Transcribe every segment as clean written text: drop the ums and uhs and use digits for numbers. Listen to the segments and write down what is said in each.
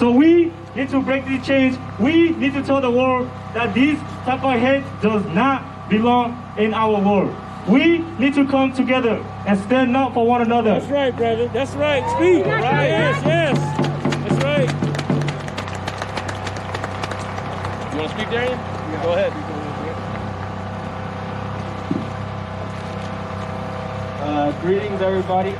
So we need to break this change. We need to tell the world that this type of hate does not belong in our world. We need to come together and stand up for one another. That's right, brother. That's right. Speak. Right. Yes, yes. That's right. You want to speak, Darian? Yeah. Go ahead. Greetings, everybody.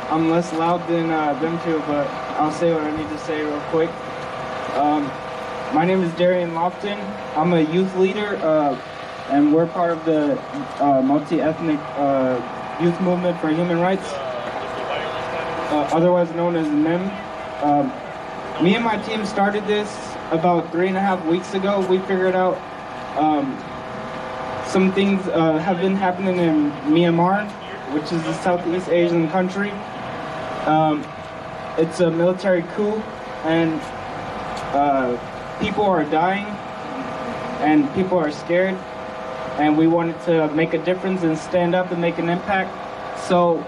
I'm less loud than them two, but I'll say what I need to say real quick. My name is Darian Lofton. I'm a youth leader, and we're part of the multi-ethnic youth movement for human rights, otherwise known as MIM. Me and my team started this about 3.5 weeks ago. We figured out some things have been happening in Myanmar, which is a Southeast Asian country. It's a military coup, and people are dying, and people are scared, and we wanted to make a difference and stand up and make an impact. So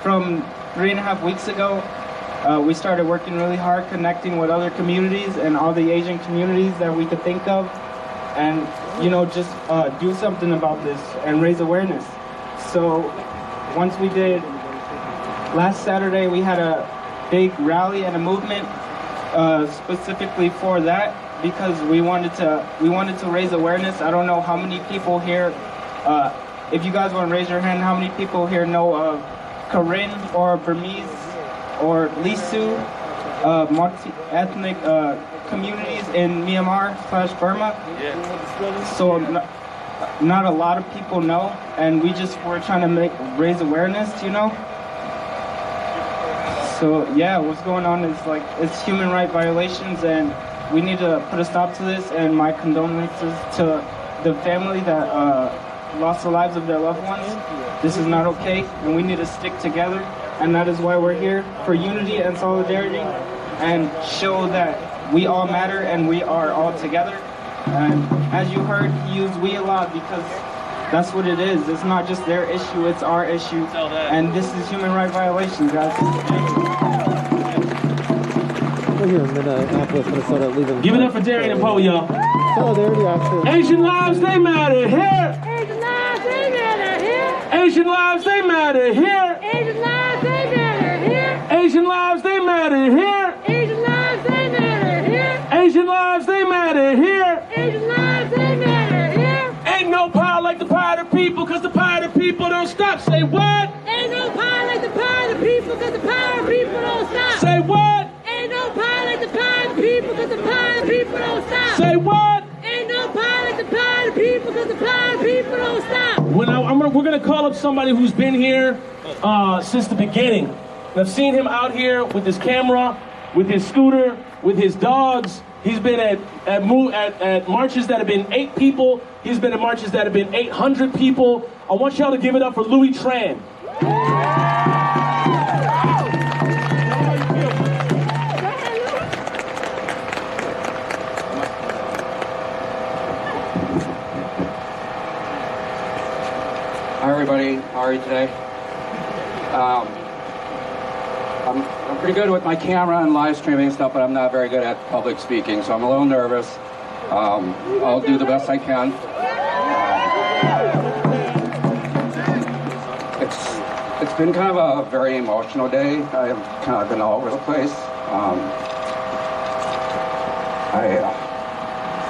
from 3.5 weeks ago, we started working really hard, connecting with other communities and all the Asian communities that we could think of, and just do something about this and raise awareness. So once we did, last Saturday we had a big rally and a movement specifically for that, because we wanted to raise awareness. I don't know how many people here, if you guys want to raise your hand, how many people here know of Karen or Burmese or Lisu, multi-ethnic communities in Myanmar/Burma. Yeah. So not a lot of people know, and we just were trying to raise awareness, So yeah, what's going on is it's human rights violations, and we need to put a stop to this. And my condolences to the family that lost the lives of their loved ones. This is not okay, and we need to stick together. And that is why we're here, for unity and solidarity, and show that we all matter and we are all together. And as you heard, he used "we" a lot because that's what it is. It's not just their issue, it's our issue. And this is human rights violations, guys. We're here in Minneapolis, Minnesota, leaving. Give it up for Darian and Poe, y'all. Solidarity after. Asian lives, they matter here. Asian lives, they matter here. Asian lives, they matter here. Asian lives, they matter here. Asian lives, they matter here. Asian lives, they matter here. Asian lives, they matter here. Asian lives, they matter here. Ain't no power like the power of the people, cause the power of the people don't stop. Say what? Ain't no power like the power of the people, cause the power of the people don't stop. Say what? Ain't no power like the power of the people, cause the power of the people don't stop. Say what? Ain't no power like the power of the people, cause the power of the people don't stop. We're gonna call up somebody who's been here since the beginning. And I've seen him out here with his camera, with his scooter, with his dogs. He's been at marches that have been 8 people. He's been at marches that have been 800 people. I want y'all to give it up for Louis Tran. Hi everybody, how are you today? I'm pretty good with my camera and live streaming and stuff, but I'm not very good at public speaking, so I'm a little nervous. I'll do the best I can. It's been kind of a very emotional day. I've kind of been all over the place.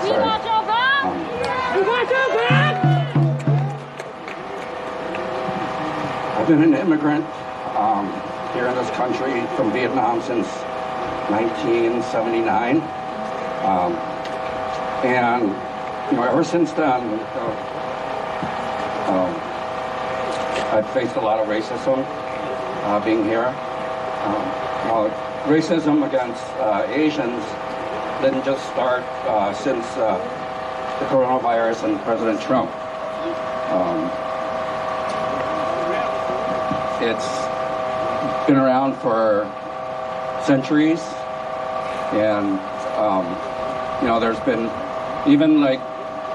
We want your back! We want your back! I've been an immigrant here in this country from Vietnam since 1979. And, ever since then, I've faced a lot of racism being here. Racism against Asians didn't just start since the coronavirus and President Trump. It's been around for centuries, and there's been even like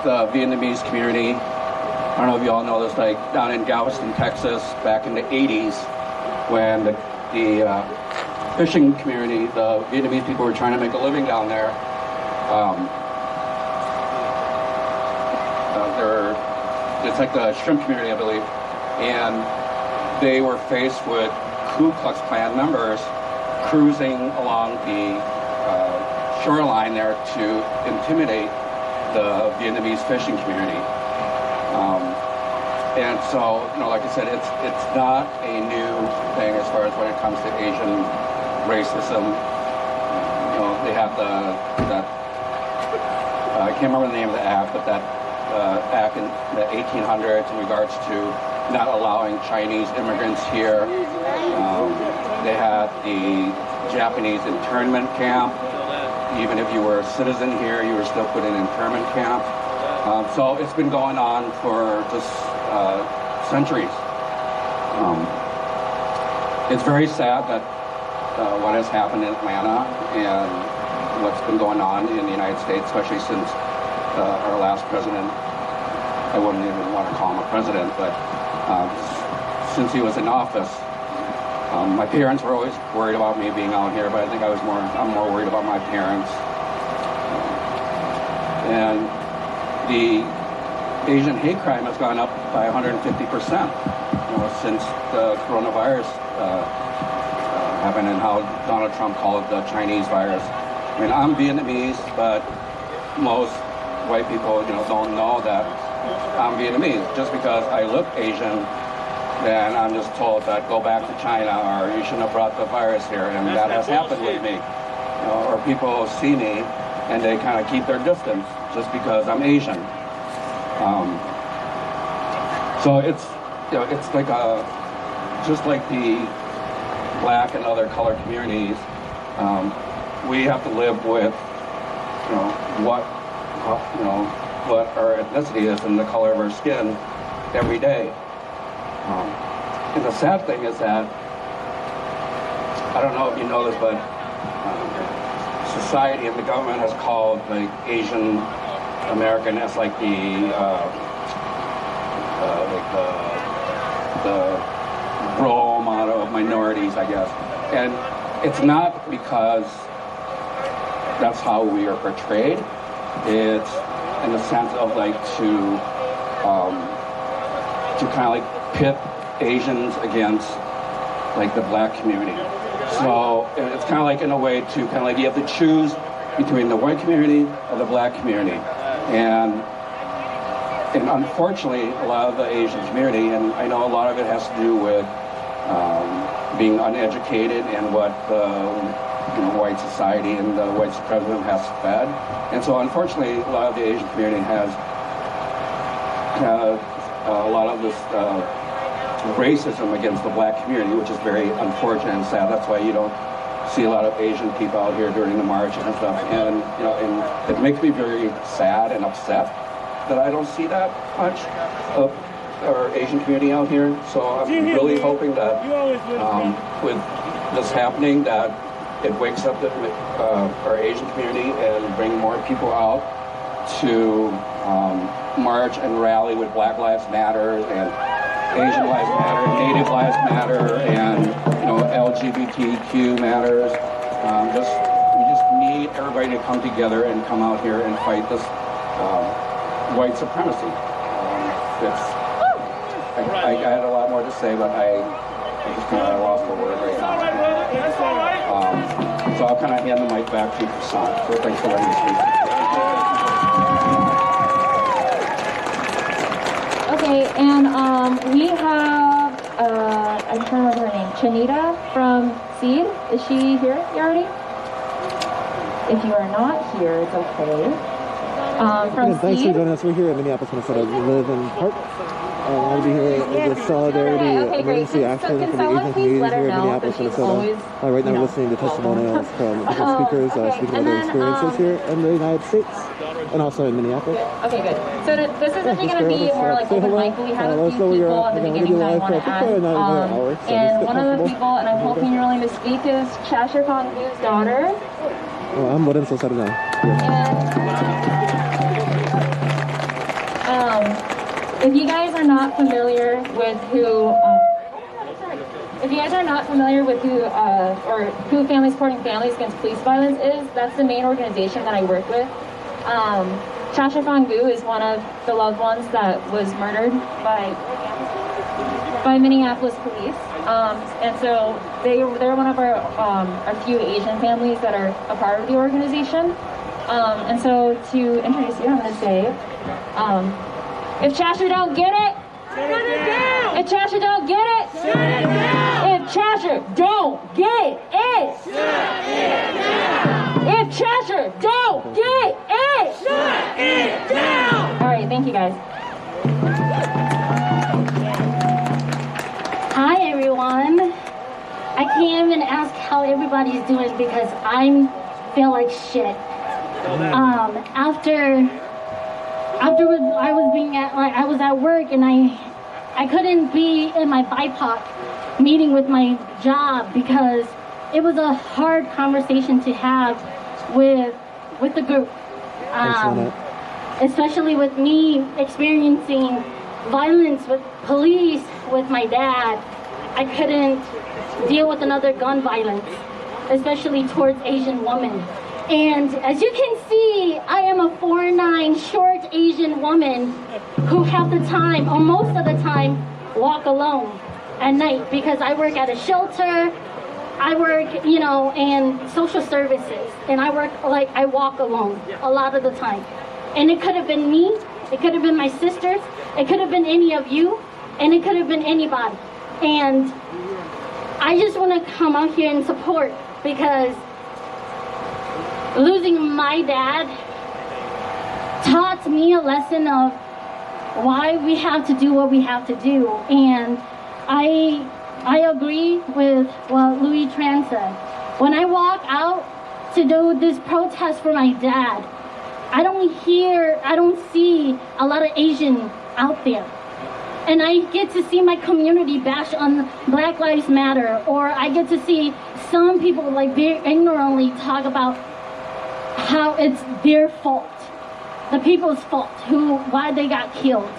the Vietnamese community. I don't know if you all know this, like down in Galveston, Texas, back in the 80s, when the fishing community. The Vietnamese people were trying to make a living down there. It's like the shrimp community, I believe, and they were faced with Ku Klux Klan members cruising along the shoreline there to intimidate the Vietnamese fishing community. And so, like I said, it's not a new thing as far as when it comes to Asian racism. They have that I can't remember the name of the act, but that act in the 1800s in regards to not allowing Chinese immigrants here. They had the Japanese internment camp. Even if you were a citizen here, you were still put in internment camp. So it's been going on for just centuries. It's very sad that what has happened in Atlanta and what's been going on in the United States, especially since our last president, I wouldn't even want to call him a president, but since he was in office, my parents were always worried about me being out here, but I think I'm more worried about my parents. And the Asian hate crime has gone up by 150%, since the coronavirus happened, and how Donald Trump called it the Chinese virus. I mean, I'm Vietnamese, but most white people, don't know that I'm Vietnamese. Just because I look Asian, then I'm just told that go back to China, or you shouldn't have brought the virus here, and that has happened with me. Or people see me and they kind of keep their distance just because I'm Asian. So it's like just like the black and other colored communities, we have to live with what our ethnicity is and the color of our skin every day. And the sad thing is that, I don't know if you know this, but society and the government has called the Asian American as like the role model of minorities, I guess. And it's not because that's how we are portrayed. It's in the sense of like to kind of like pit Asians against like the black community. So it's kind of like in a way to kind of like you have to choose between the white community or the black community. And unfortunately, a lot of the Asian community, and I know a lot of it has to do with being uneducated and what white society and the white supremacy has fed. And so unfortunately, a lot of the Asian community has a lot of this racism against the black community, which is very unfortunate and sad. That's why you don't see a lot of Asian people out here during the march and stuff. And and it makes me very sad and upset that I don't see that much of our Asian community out here. So I'm really hoping that with this happening, that it wakes up our Asian community and bring more people out to march and rally with Black Lives Matter and Asian Lives Matter, Native Lives Matter, and LGBTQ matters. We just need everybody to come together and come out here and fight this white supremacy. I had a lot more to say, but I just kind of lost the word right now. So I'll kind of hand the mic back to Hassan. So thanks for letting me speak. Okay, and we have, I'm trying to remember her name, Chanita from Seed. Is she here already? If you are not here, it's okay. From Thanks Seed. for joining us. We're here in Minneapolis, Minnesota. We live in Park. I'll be here with solidarity emergency action for the Asian community here in Minneapolis, Minnesota. Right now we're listening to testimonials from different speakers speaking of their experiences here in the United States and also in Minneapolis. Okay, good. So this is definitely going to be more like open mic. We have a few people at the beginning that I want to ask. And one of the people, and I'm hoping you're willing to speak, is Cheshire Konghu's daughter. Oh, I'm Lorenzo Sarna. If you guys are not familiar with who, if you guys are not familiar with who Family Supporting Families Against Police Violence is, that's the main organization that I work with. Chasha Fangu is one of the loved ones that was murdered by Minneapolis police. And so they're one of our few Asian families that are a part of the organization. And so to introduce you, I'm going to say, if Chasha don't get it, shut it down. If Chasha don't get it, shut it down. If Chasha don't get it, shut it down. If Chasha don't get it, shut it down. All right, thank you guys. Hi everyone. I can't even ask how everybody's doing because I feel like shit. I was at work and I couldn't be in my BIPOC meeting with my job because it was a hard conversation to have with the group, especially with me experiencing violence with police with my dad. I couldn't deal with another gun violence, especially towards Asian women. And as you can see, I am a 4'9" short Asian woman who half the time, or most of the time, walk alone at night because I work at a shelter, I work, in social services, and I walk alone a lot of the time. And it could have been me, it could have been my sisters, it could have been any of you, and it could have been anybody. And I just want to come out here and support because losing my dad taught me a lesson of why we have to do what we have to do. And I agree with what Louis Tran said. When I walk out to do this protest for my dad, I don't see a lot of Asian out there. And I get to see my community bash on Black Lives Matter, or I get to see some people very ignorantly talk about how it's their fault, the people's fault, why they got killed.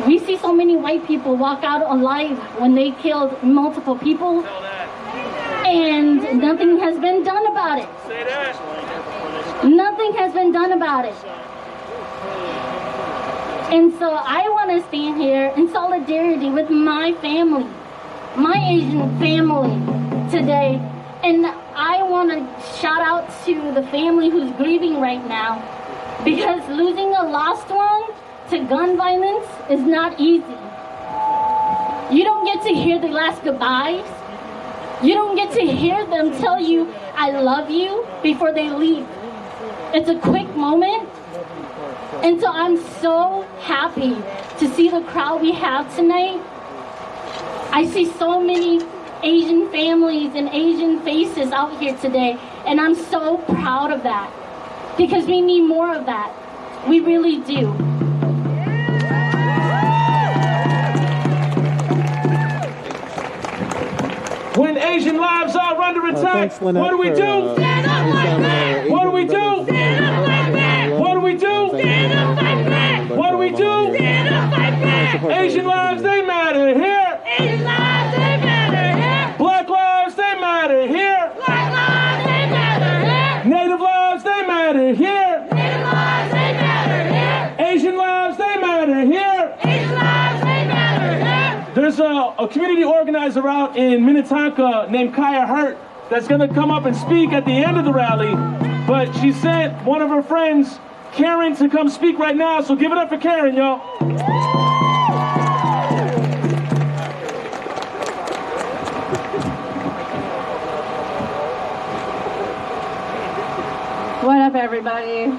We see so many white people walk out alive when they killed multiple people, and nothing has been done about it. Nothing has been done about it. And so I want to stand here in solidarity with my family, my Asian family today. And I want to shout out to the family who's grieving right now, because losing a lost one to gun violence is not easy. You don't get to hear the last goodbyes. You don't get to hear them tell you, I love you, before they leave. It's a quick moment. And so I'm so happy to see the crowd we have tonight. I see so many Asian families and Asian faces out here today, and I'm so proud of that because we need more of that. We really do. When Asian lives are under attack, what do we do? Stand up like that! What do we do? Stand up like that! What do we do? Stand up like that! What do we do? Stand up like that! Asian lives, they matter here. Asian lives, they matter here! Black lives, they matter here. Black lives, they matter here! Native lives, they matter here. Native lives, they matter here! Asian lives, they matter here. Asian lives, they matter here! There's a community organizer out in Minnetonka named Kaya Hurt that's going to come up and speak at the end of the rally, but she sent one of her friends, Karen, to come speak right now, so give it up for Karen, y'all. What up, everybody?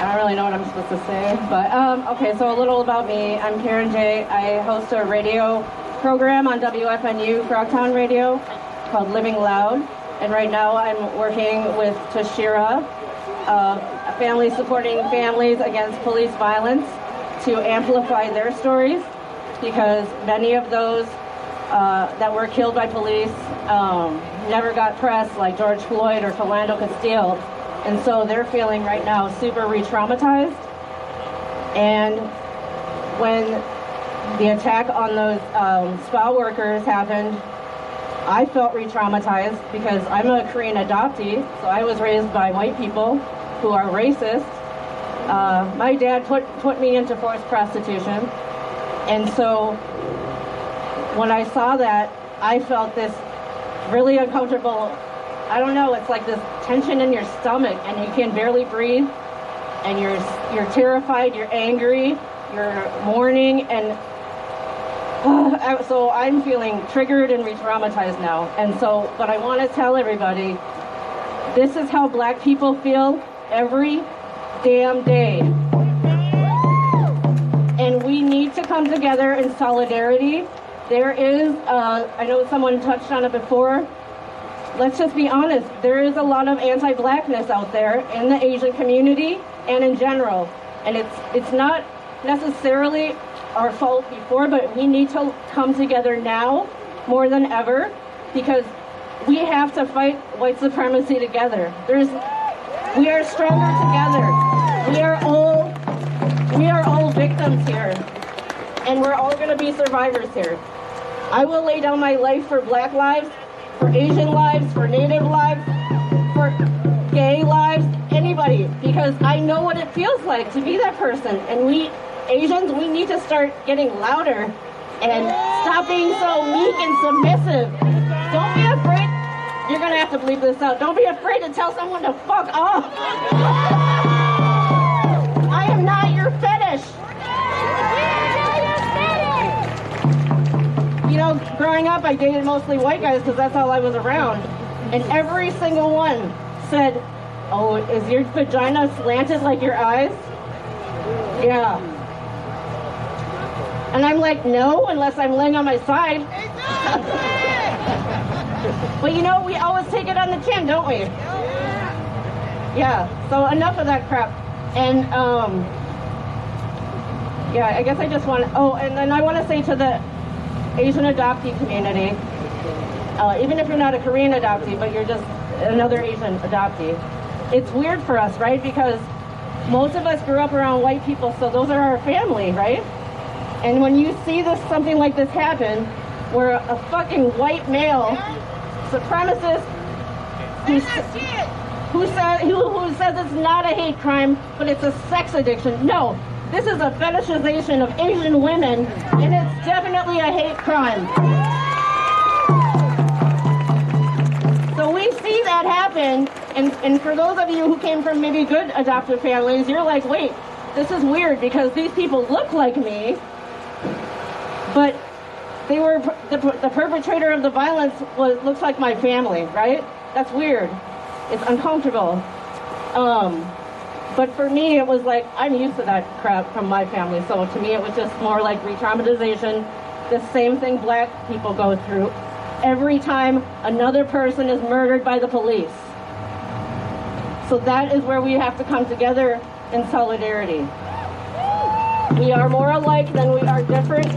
I don't really know what I'm supposed to say, but okay, so a little about me. I'm Karen J. I host a radio program on WFNU Frogtown Radio called Living Loud, and right now I'm working with Toshira, Family Supporting Families Against Police Violence, to amplify their stories, because many of those that were killed by police never got press, like George Floyd or Philando Castile. And so they're feeling right now super re-traumatized. And when the attack on those spa workers happened, I felt re-traumatized because I'm a Korean adoptee, so I was raised by white people who are racist. My dad put me into forced prostitution, and so when I saw that, I felt this really uncomfortable, I don't know, it's like this tension in your stomach, and you can barely breathe, and you're terrified, you're angry, you're mourning, and so I'm feeling triggered and re-traumatized now. And so, but I want to tell everybody, this is how black people feel every damn day. And we need to come together in solidarity. There is, I know someone touched on it before, let's just be honest, there is a lot of anti-blackness out there in the Asian community and in general. And it's not necessarily our fault before, but we need to come together now more than ever, because we have to fight white supremacy together. We are stronger together. We are all victims here, and we're all going to be survivors here. I will lay down my life for black lives, for Asian lives, for Native lives, for gay lives, anybody, because I know what it feels like to be that person. And we Asians, we need to start getting louder and stop being so meek and submissive. Don't be afraid. You're going to have to bleep this out. Don't be afraid to tell someone to fuck off. I am not your fetish. You know, growing up, I dated mostly white guys because that's all I was around. And every single one said, oh, is your vagina slanted like your eyes? Yeah. And I'm like, no, unless I'm laying on my side. But you know, we always take it on the chin, don't we? Yeah, so enough of that crap. And, yeah, I guess I just want to, oh, and then I want to say to the Asian adoptee community, even if you're not a Korean adoptee, but you're just another Asian adoptee, it's weird for us, right? Because most of us grew up around white people, so those are our family, right? And when you see something like this happen, where a fucking white male supremacist who says it's not a hate crime, but it's a sex addiction. No, this is a fetishization of Asian women, and it's definitely a hate crime. So we see that happen, and for those of you who came from maybe good adoptive families, you're like, wait, this is weird because these people look like me, but they were the perpetrator of the violence looks like my family, right? That's weird. It's uncomfortable. But for me, it was like, I'm used to that crap from my family. So to me, it was just more like re-traumatization, the same thing black people go through every time another person is murdered by the police. So that is where we have to come together in solidarity. We are more alike than we are different.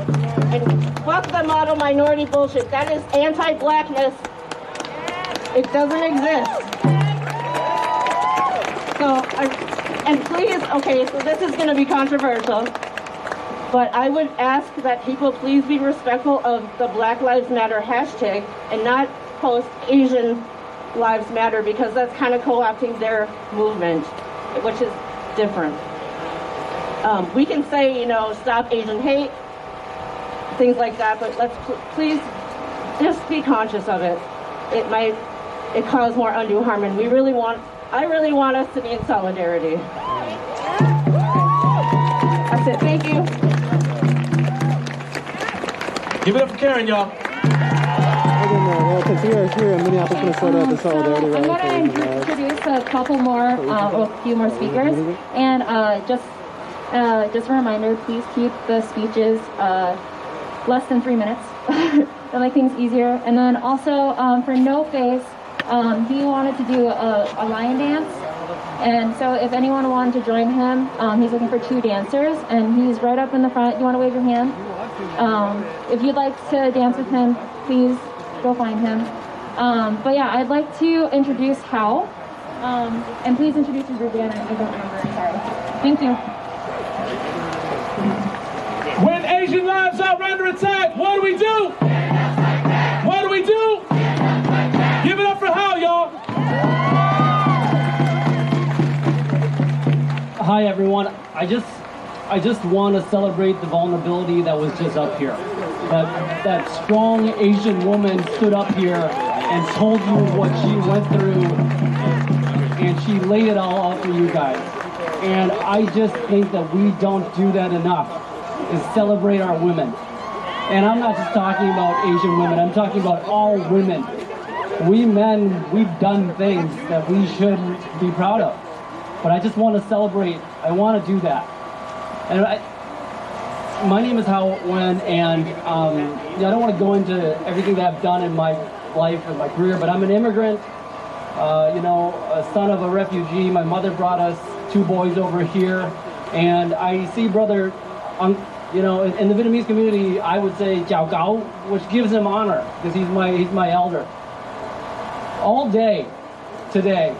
And fuck the model minority bullshit. That is anti-blackness. It doesn't exist. So, and please, okay, so this is going to be controversial, but I would ask that people please be respectful of the Black Lives Matter hashtag and not post Asian Lives Matter, because that's kind of co-opting their movement, which is different. We can say, you know, stop Asian hate, things like that, but let's please just be conscious of it. It cause more undue harm, and I really want us to be in solidarity. That's it. Thank you. Give it up for Karen, y'all. Since we are here in Minneapolis, Minnesota, the solidarity rally. I'm going to introduce a couple more, a few more speakers, and just a reminder: please keep the speeches less than 3 minutes. That make things easier. And then also for No Face, he wanted to do a lion dance, and so if anyone wanted to join him, he's looking for 2 dancers, and he's right up in the front. You want to wave your hand? If you'd like to dance with him, please go find him. But yeah, I'd like to introduce Hal, and please introduce your group again. I don't remember. Sorry. Thank you. we do? What do we do? Give it up for Hal, y'all. Hi everyone. I just want to celebrate the vulnerability that was just up here. That strong Asian woman stood up here and told you what she went through, and she laid it all out for you guys. And I just think that we don't do that enough, is celebrate our women. And I'm not just talking about Asian women, I'm talking about all women. We men, we've done things that we should be proud of. But I just want to celebrate, I want to do that. And my name is Hal Wen, and I don't want to go into everything that I've done in my life and my career, but I'm an immigrant, a son of a refugee. My mother brought us 2 boys over here, and I see brother, in the Vietnamese community, I would say Jiao Gao, which gives him honor, because he's my elder. All day today,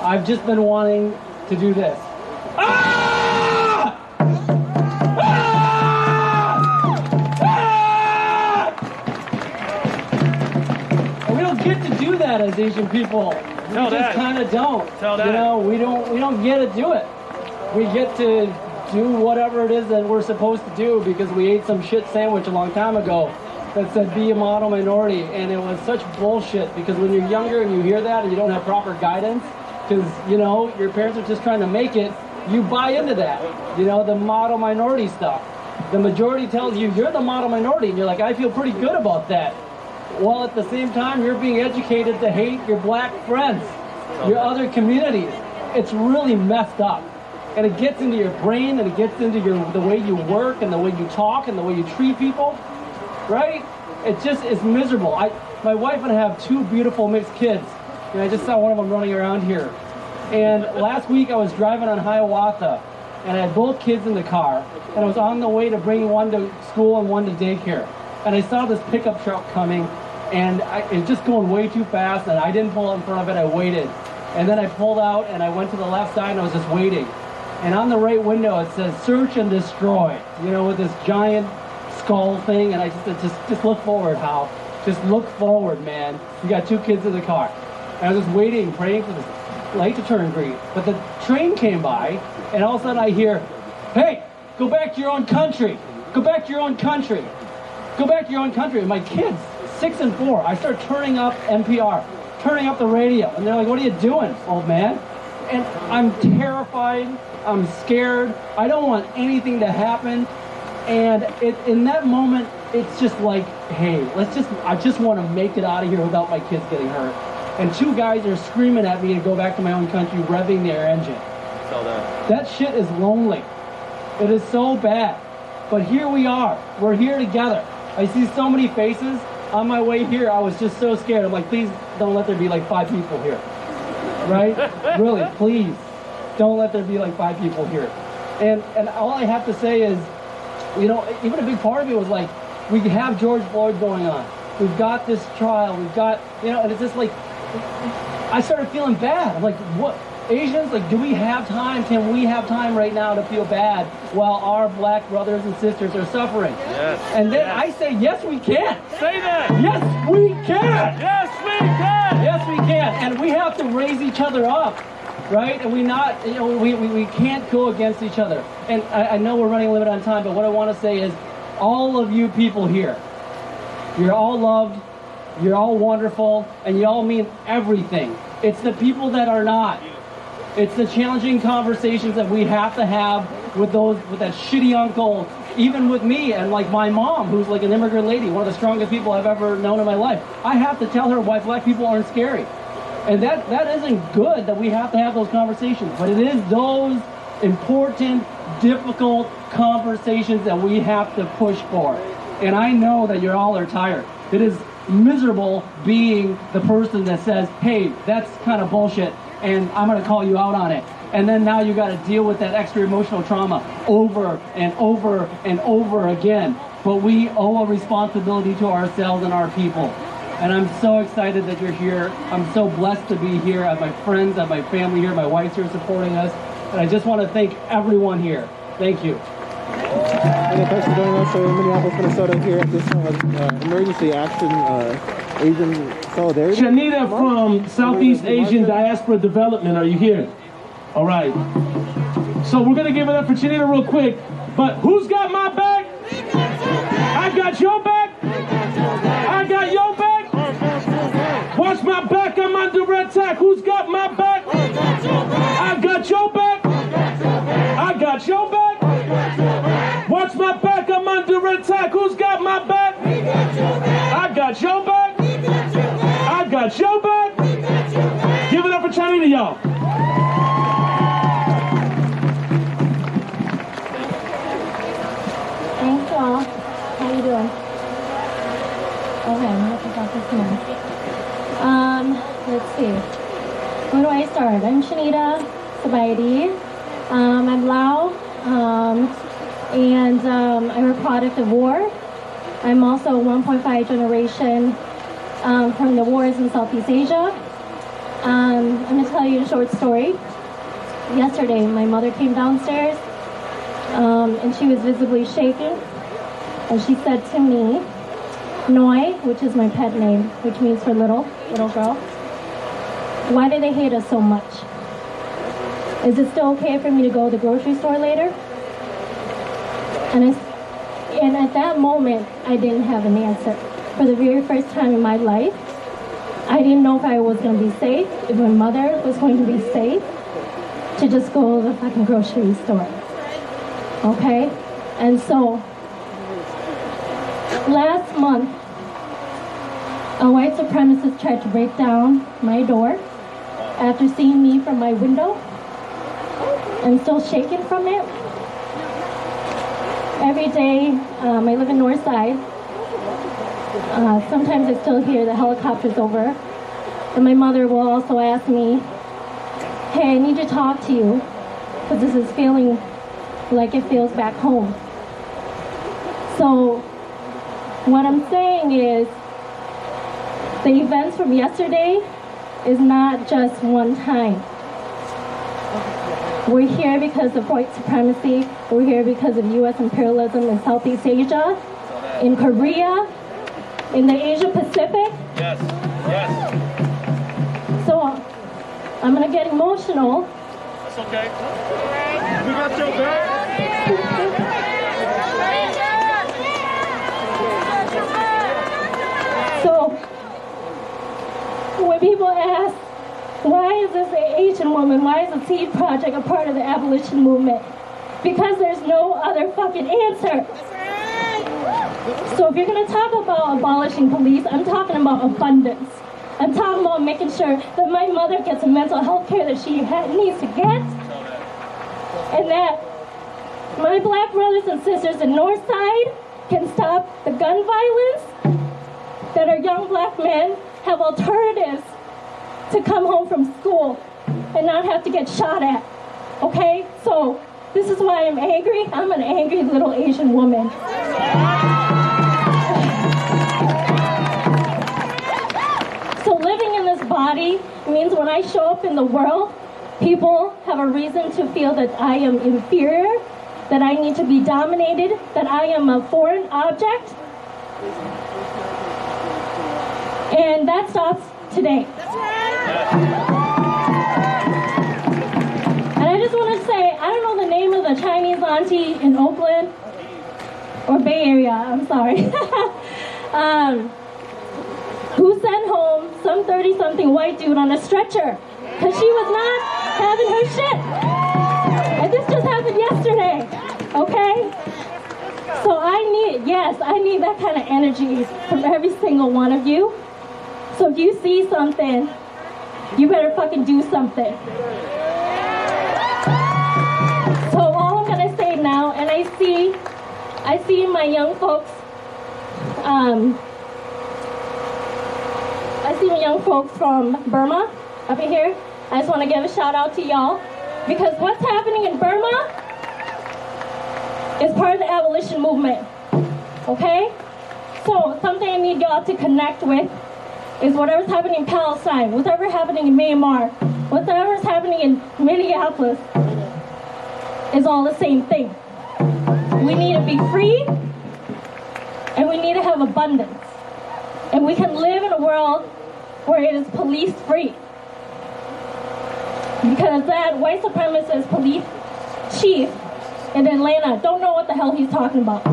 I've just been wanting to do this. Ah! And we don't get to do that as Asian people. We just kind of don't. We don't get to do it. We get to do whatever it is that we're supposed to do because we ate some shit sandwich a long time ago that said be a model minority, and it was such bullshit because when you're younger and you hear that and you don't have proper guidance, because your parents are just trying to make it, you buy into that, the model minority stuff. The majority tells you you're the model minority, and you're like, I feel pretty good about that. While at the same time you're being educated to hate your black friends, your other communities. It's really messed up, and it gets into your brain, and it gets into the way you work and the way you talk and the way you treat people. Right? It just is miserable. My wife and I have 2 beautiful mixed kids. And I just saw one of them running around here. And last week I was driving on Hiawatha, and I had both kids in the car, and I was on the way to bring one to school and one to daycare. And I saw this pickup truck coming, and it was just going way too fast, and I didn't pull in front of it, I waited. And then I pulled out, and I went to the left side, and I was just waiting. And on the right window it says, search and destroy, with this giant skull thing, and I just look forward, Hal. Just look forward, man. You got 2 kids in the car. And I was just waiting, praying for this light to turn green. But the train came by, and all of a sudden I hear, hey, go back to your own country. Go back to your own country. Go back to your own country. And my kids, 6 and 4, I start turning up NPR, turning up the radio. And they're like, what are you doing, old man? And I'm terrified. I'm scared. I don't want anything to happen. And in that moment, it's just like, hey, I just want to make it out of here without my kids getting hurt. And 2 guys are screaming at me to go back to my own country, revving their engine. That shit is lonely. It is so bad. But here we are. We're here together. I see so many faces. On my way here, I was just so scared. I'm like, please don't let there be like 5 people here. Right? Really, please. Don't let there be like 5 people here. And all I have to say is, even a big part of me was like, we have George Floyd going on. We've got this trial. We've got, and it's just like, I started feeling bad. I'm like, what? Asians, like, do we have time? Can we have time right now to feel bad while our black brothers and sisters are suffering? Yes. And then I say, yes, we can. Say that. Yes, we can. Yes, we can. Yes, we can. And we have to raise each other up. Right? And we can't go against each other. And I know we're running a limit on time, but what I want to say is all of you people here, you're all loved, you're all wonderful, and you all mean everything. It's the people that are not. It's the challenging conversations that we have to have with that shitty uncle, even with me and like my mom, who's like an immigrant lady, one of the strongest people I've ever known in my life. I have to tell her why black people aren't scary. And that isn't good that we have to have those conversations, but it is those important, difficult conversations that we have to push for. And I know that you all are tired. It is miserable being the person that says, hey, that's kind of bullshit, and I'm going to call you out on it. And then now you got to deal with that extra emotional trauma over and over and over again. But we owe a responsibility to ourselves and our people. And I'm so excited that you're here. I'm so blessed to be here. I have my friends, I have my family here, my wife's here supporting us. And I just want to thank everyone here. Thank you. And thanks for joining us in Minneapolis, Minnesota here at this emergency action Asian solidarity. Chanita from Southeast Asian Diaspora Development, are you here? All right. So we're going to give it up for Chanita real quick. But who's got my back? I got your back. I got your back. Watch my back, I'm under attack. Who's got my back? I got your back. I got your back. Watch my back, I'm under attack. Who's got my back? I got your back. I got your back. Give it up for Chanita, y'all. Thanks, y'all. How you doing? Okay, I'm gonna take off this mask. Let's see. Where do I start? I'm Chanita Sabaidi. I'm Lao, and I'm a product of war. I'm also 1.5 generation from the wars in Southeast Asia. I'm gonna tell you a short story. Yesterday, my mother came downstairs, and she was visibly shaken, and she said to me, Noi, which is my pet name, which means for little girl, why do they hate us so much? Is it still okay for me to go to the grocery store later? And at that moment, I didn't have an answer. For the very first time in my life, I didn't know if I was going to be safe, if my mother was going to be safe to just go to the fucking grocery store. Okay? And so, last month, a white supremacist tried to break down my door after seeing me from my window. I'm still shaking from it. Every day, I live in North Side. Sometimes I still hear the helicopters over. And my mother will also ask me, hey, I need to talk to you, because this is feeling like it feels back home. So, what I'm saying is, the events from yesterday is not just one time. We're here because of white supremacy. We're here because of U.S. imperialism in Southeast Asia, in Korea, in the Asia Pacific. Yes, yes. So I'm gonna get emotional. That's okay. We got your back. So when people ask, why is this an Asian woman? Why is the Seed Project a part of the abolition movement? Because there's no other fucking answer. So if you're going to talk about abolishing police, I'm talking about abundance. I'm talking about making sure that my mother gets the mental health care that she needs to get. And that my black brothers and sisters in North Side can stop the gun violence. That our young black men have alternatives to come home from school and not have to get shot at. Okay? So this is why I'm angry. I'm an angry little Asian woman. So living in this body means when I show up in the world, people have a reason to feel that I am inferior, that I need to be dominated, that I am a foreign object. And that stops today. And I just want to say, I don't know the name of the Chinese auntie in Oakland or Bay Area, I'm sorry, who sent home some 30-something white dude on a stretcher because she was not having her shit. And this just happened yesterday, okay? So I need that kind of energy from every single one of you. So if you see something, you better fucking do something. So all I'm gonna say now, and I see my young folks, I see my young folks from Burma up in here. I just want to give a shout out to y'all, because what's happening in Burma is part of the abolition movement, okay? So something I need y'all to connect with is whatever's happening in Palestine, whatever's happening in Myanmar, whatever's happening in Minneapolis is all the same thing. We need to be free, and we need to have abundance. And we can live in a world where it is police free. Because that white supremacist police chief in Atlanta don't know what the hell he's talking about.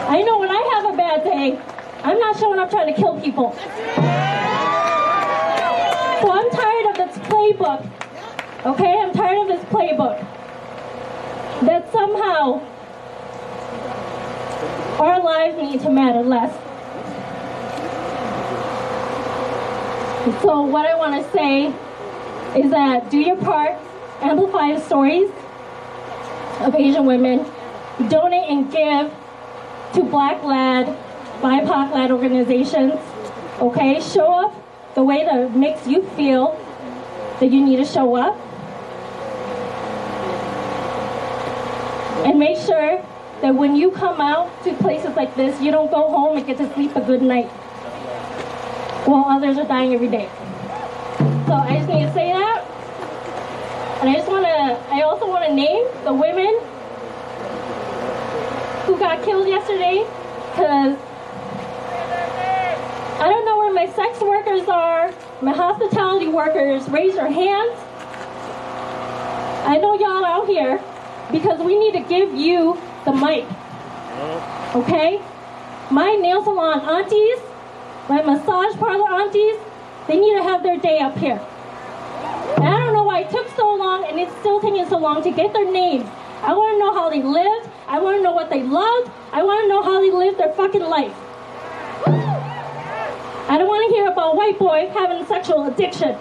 I know when I have a bad day, I'm not showing up trying to kill people. So I'm tired of this playbook, okay? I'm tired of this playbook that somehow our lives need to matter less. So what I want to say is that do your part, amplify the stories of Asian women, donate and give to Black-led, BIPOC-led organizations, okay? Show up the way that makes you feel that you need to show up. And make sure that when you come out to places like this, you don't go home and get to sleep a good night while others are dying every day. So I just need to say that. And I also want to name the women who got killed yesterday, because I don't know where my sex workers are, my hospitality workers. Raise your hands. I know y'all out here, because we need to give you the mic, okay? My nail salon aunties, my massage parlor aunties, they need to have their day up here. And I don't know why it took so long, and it's still taking so long to get their names. I want to know how they lived. I want to know what they loved. I want to know how they lived their fucking life. I don't want to hear about white boy having sexual addiction.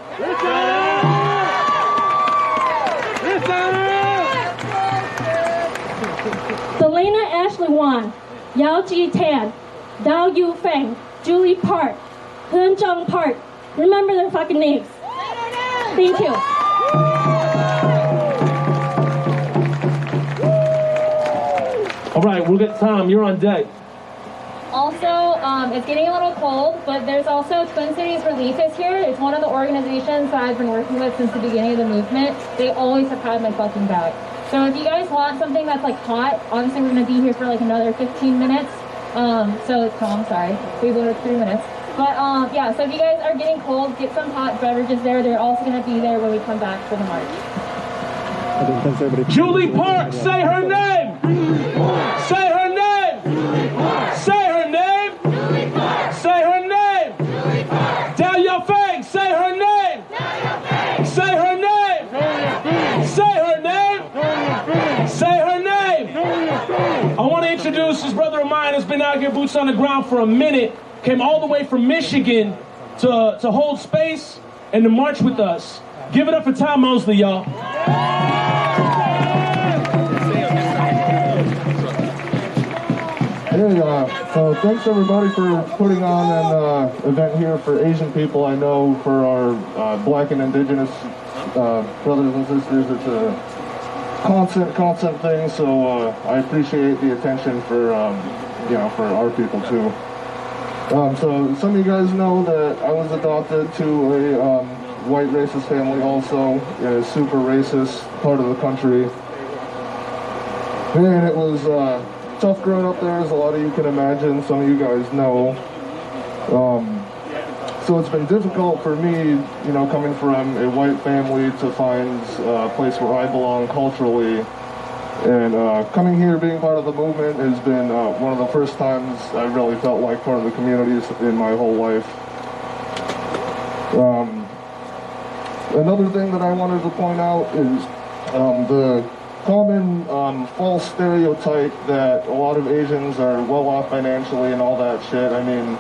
Selena Ashley Wan, Yao Ji Tan, Dao Yu Feng, Julie Park, Hun Jung Park. Remember their fucking names. Thank you. All right, we'll get Tom. You're on deck. Also, it's getting a little cold, but there's also Twin Cities Relief is here. It's one of the organizations that I've been working with since the beginning of the movement. They always have had my fucking back. So if you guys want something that's like hot, obviously we're gonna be here for like another 15 minutes. So Tom, sorry, we literally 3 minutes. But yeah, so if you guys are getting cold, get some hot beverages there. They're also gonna be there when we come back for the march. Julie Park, say her name! Say her name! Say her name! Say her name! Dao Yafeng, say her name! Say her name! Say her name! Say her name! I want to introduce this brother of mine who's been out here boots on the ground for a minute, came all the way from Michigan to hold space and to march with us. Give it up for Tom Mosley, y'all. Hey, so thanks everybody for putting on an event here for Asian people. I know for our Black and Indigenous brothers and sisters, it's a constant thing. So I appreciate the attention for for our people too. So some of you guys know that I was adopted to a white racist family, also a super racist part of the country, and it was tough growing up there, as a lot of you can imagine. Some of you guys know. So it's been difficult for me, coming from a white family, to find a place where I belong culturally. And coming here, being part of the movement, has been one of the first times I really felt like part of the community in my whole life. Another thing that I wanted to point out is the common false stereotype that a lot of Asians are well off financially and all that shit. I mean,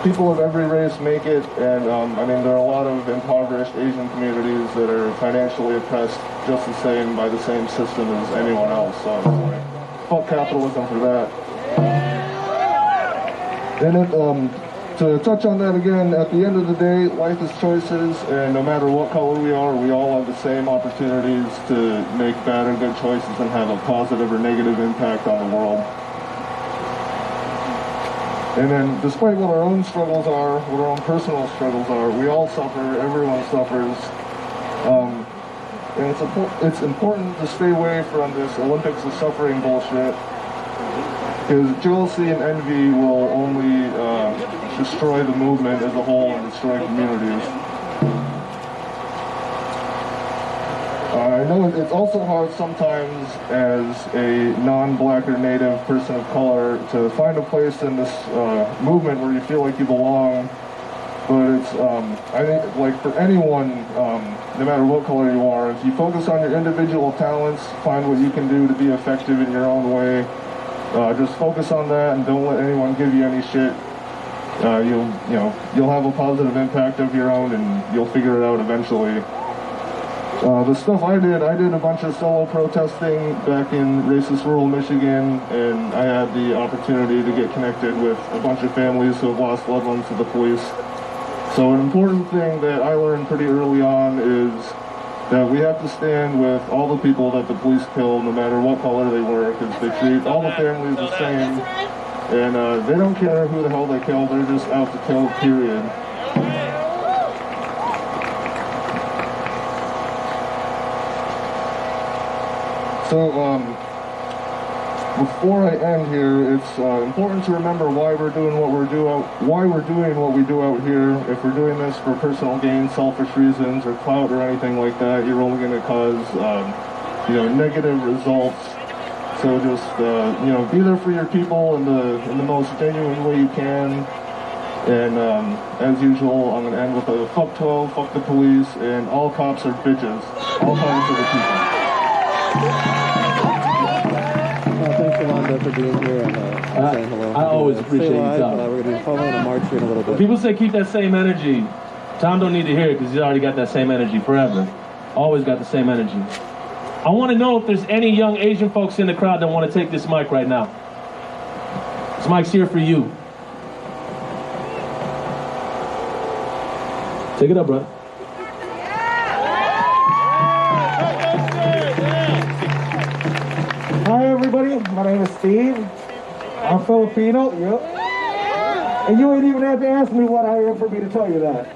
people of every race make it, and there are a lot of impoverished Asian communities that are financially oppressed just the same by the same system as anyone else. So it's like, fuck capitalism for that. And to touch on that again, at the end of the day, life is choices, and no matter what color we are, we all have the same opportunities to make bad or good choices and have a positive or negative impact on the world. And then, despite what our own struggles are, what our own personal struggles are, we all suffer, everyone suffers. And it's important to stay away from this Olympics of suffering bullshit, because jealousy and envy will only destroy the movement as a whole and destroy communities. I know it's also hard sometimes as a non-black or native person of color to find a place in this movement where you feel like you belong. But it's, I think, like for anyone, no matter what color you are, if you focus on your individual talents, find what you can do to be effective in your own way, just focus on that and don't let anyone give you any shit. You'll have a positive impact of your own and you'll figure it out eventually. The stuff I did a bunch of solo protesting back in racist rural Michigan, and I had the opportunity to get connected with a bunch of families who have lost loved ones to the police. So an important thing that I learned pretty early on is that we have to stand with all the people that the police killed, no matter what color they were, because they treat all the families the same, and they don't care who the hell they killed, they're just out to kill, period. So, before I end here, it's important to remember why we're doing what we do out here. If we're doing this for personal gain, selfish reasons, or clout, or anything like that, you're only going to cause, negative results. So just, be there for your people in the most genuine way you can. And as usual, I'm going to end with a fuck 12, fuck the police, and all cops are bitches. All kinds of the people. Thanks, Yolanda, for being here and saying hello. I always appreciate you, Tom. We're going to be following a march here in a little bit. People say keep that same energy. Tom don't need to hear it because he's already got that same energy forever. Always got the same energy. I want to know if there's any young Asian folks in the crowd that want to take this mic right now. This mic's here for you. Take it up, brother. Hi everybody, my name is Steve. I'm Filipino, yep. And you ain't even have to ask me what I am for me to tell you that.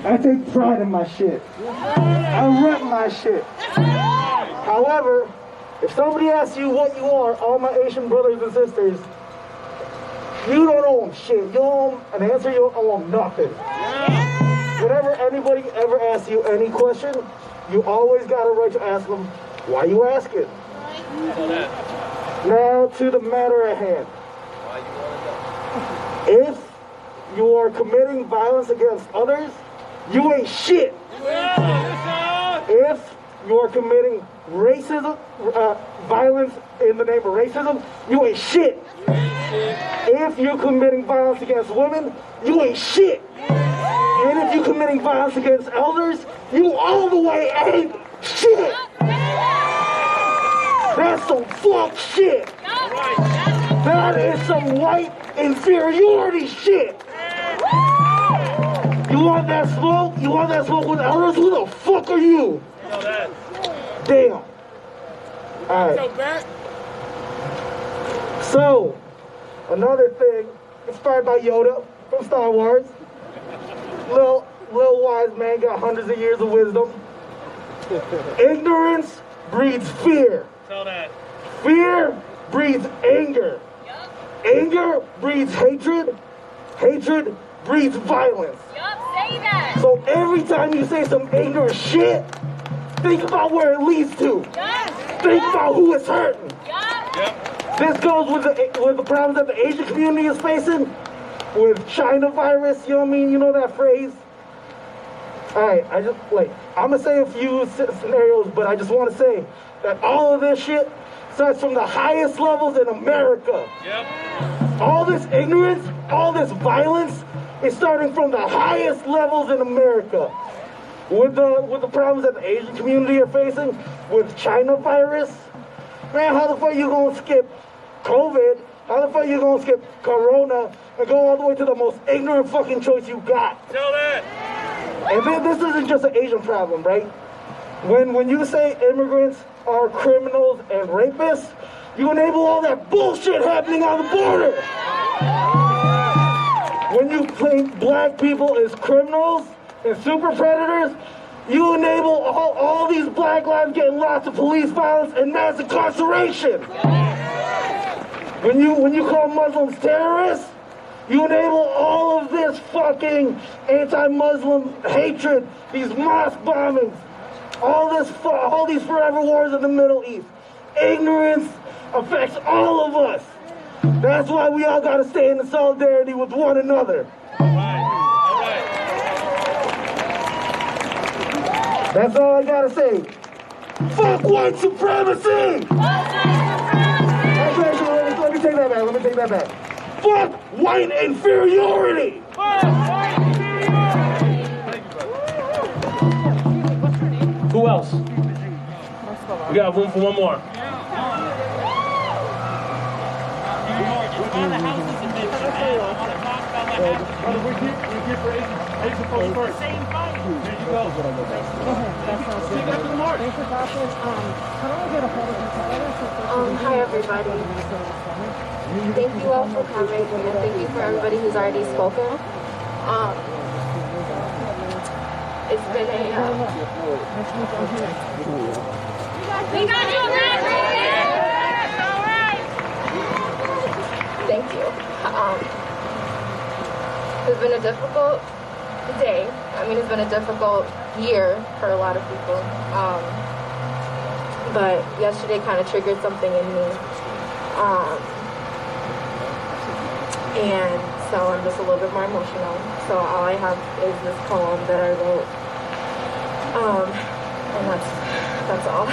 I take pride in my shit. I rep my shit. However, if somebody asks you what you are, all my Asian brothers and sisters, you don't owe them shit. You owe them an answer, you don't owe them nothing. Whenever anybody ever asks you any question, you always got a right to ask them, why you asking? Now to the matter at hand. If you are committing violence against others, you ain't shit. If you are committing racism, violence in the name of racism, you ain't shit. If you're committing violence against women, you ain't shit. And if you're committing violence against elders, you all the way ain't shit. That's some fuck shit. That is some white inferiority shit. You want that smoke? You want that smoke with elders? Who the fuck are you? Damn. Alright. So, another thing, inspired by Yoda from Star Wars. Little wise man got hundreds of years of wisdom. Ignorance breeds fear. Fear breeds anger. Anger breeds hatred. Hatred breeds violence. Say that. So every time you say some ignorant shit, think about where it leads to. Think about who it's hurting. This goes with the problems that the Asian community is facing, with China virus, you know what I mean? You know that phrase? Alright, I'm gonna say a few scenarios, but I just want to say that all of this shit starts from the highest levels in America. All this ignorance, all this violence is starting from the highest levels in America. With the problems that the Asian community are facing, with China virus, man, how the fuck you gonna skip COVID? How the fuck you gonna skip Corona and go all the way to the most ignorant fucking choice you got? Tell that. And then this isn't just an Asian problem, right? When you say immigrants are criminals and rapists, you enable all that bullshit happening on the border. When you paint black people as criminals and super predators, You enable all these black lives getting lost to police violence and mass incarceration. When you call Muslims terrorists, you enable all of this fucking anti-Muslim hatred, these mosque bombings, all these forever wars in the Middle East. Ignorance affects all of us. That's why we all gotta stay in solidarity with one another. That's all I gotta say. Fuck white supremacy! Actually, let me take that back. Fuck white inferiority! Who else? We got room for one more. Hi everybody. Thank you all for coming, and thank you for everybody who's already spoken. It's been a we got you, thank you. It's been a difficult day. I mean, it's been a difficult year for a lot of people. But yesterday kind of triggered something in me. And so I'm just a little bit more emotional. So all I have is this poem that I wrote. And that's all.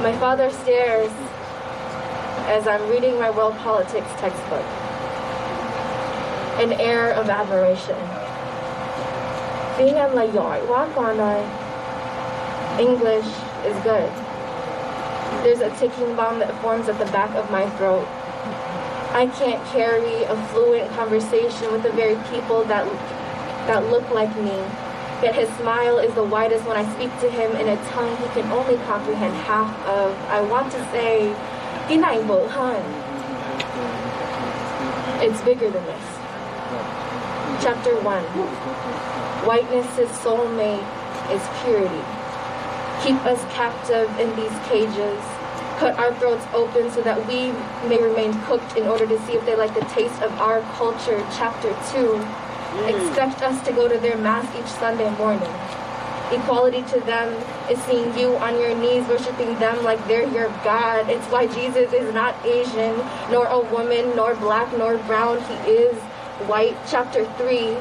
My father stares as I'm reading my world politics textbook. An air of admiration. English is good. There's a ticking bomb that forms at the back of my throat. I can't carry a fluent conversation with the very people that look like me. Yet his smile is the widest when I speak to him in a tongue he can only comprehend half of. I want to say, it's bigger than this. Chapter 1. Whiteness' soulmate is purity. Keep us captive in these cages. Cut our throats open so that we may remain cooked in order to see if they like the taste of our culture. Chapter 2. Expect us to go to their mass each Sunday morning. Equality to them is seeing you on your knees, worshiping them like they're your God. It's why Jesus is not Asian, nor a woman, nor black, nor brown. He is white. Chapter 3.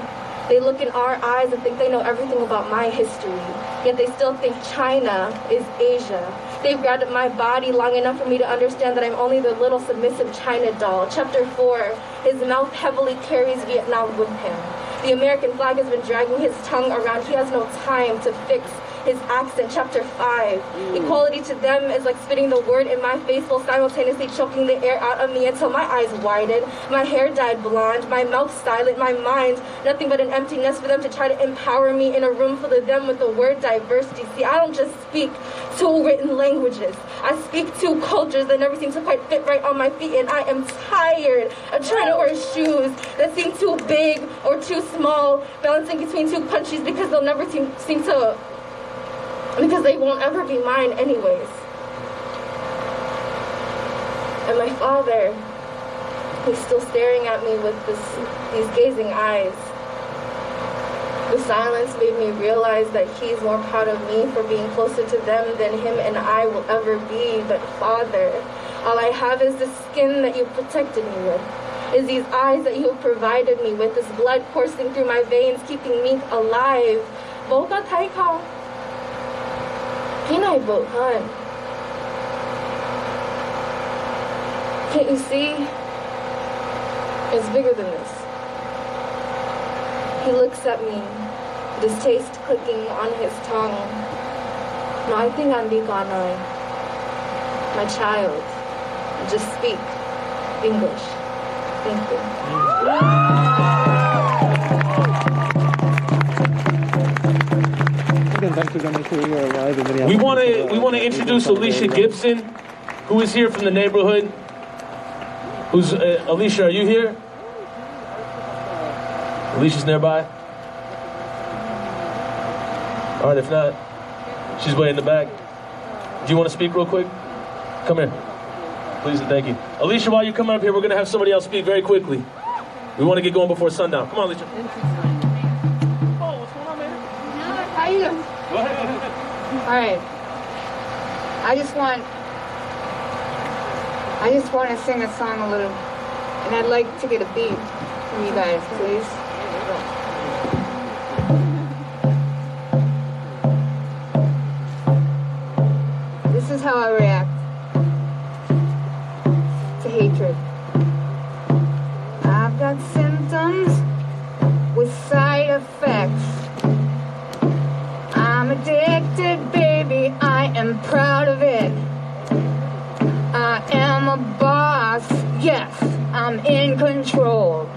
They look in our eyes and think they know everything about my history, yet they still think China is Asia. They've grabbed my body long enough for me to understand that I'm only the little submissive China doll. Chapter 4. His mouth heavily carries Vietnam with him. The American flag has been dragging his tongue around. He has no time to fix his accent. Chapter 5. Equality to them is like spitting the word in my face while simultaneously choking the air out of me until my eyes widened, my hair dyed blonde, my mouth silent, my mind nothing but an empty nest for them to try to empower me in a room full of them with the word diversity. See, I don't just speak two written languages. I speak two cultures that never seem to quite fit right on my feet, and I am tired of trying to wear shoes that seem too big or too small, balancing between two countries because they'll never seem to, because they won't ever be mine anyways. And my father, he's still staring at me with these gazing eyes. The silence made me realize that he's more proud of me for being closer to them than him and I will ever be. But Father, all I have is the skin that you've protected me with, is these eyes that you have provided me with, this blood coursing through my veins, keeping me alive. Boga Taika. Can't you see? It's bigger than this. He looks at me, distaste clicking on his tongue. No, I think I'm Bikanai. My child, just speak English. Thank you. Okay, American. Thanks again. Make sure you're live in Minneapolis. We want to introduce Alicia Gibson, who is here from the neighborhood. Who's Alicia? Are you here? Alicia's nearby. All right, if not, she's way in the back. Do you want to speak real quick? Come here. Please and thank you. Alicia, while you're coming up here, we're going to have somebody else speak very quickly. We want to get going before sundown. Come on, Alicia. Oh, what's going on, man? How you doing? Go ahead. All right. I just want to sing a song a little, and I'd like to get a beat from you guys, please. This is how I react to hatred. I've got symptoms with side effects. I'm addicted, baby, I am proud of it. I am a boss, yes, I'm in control.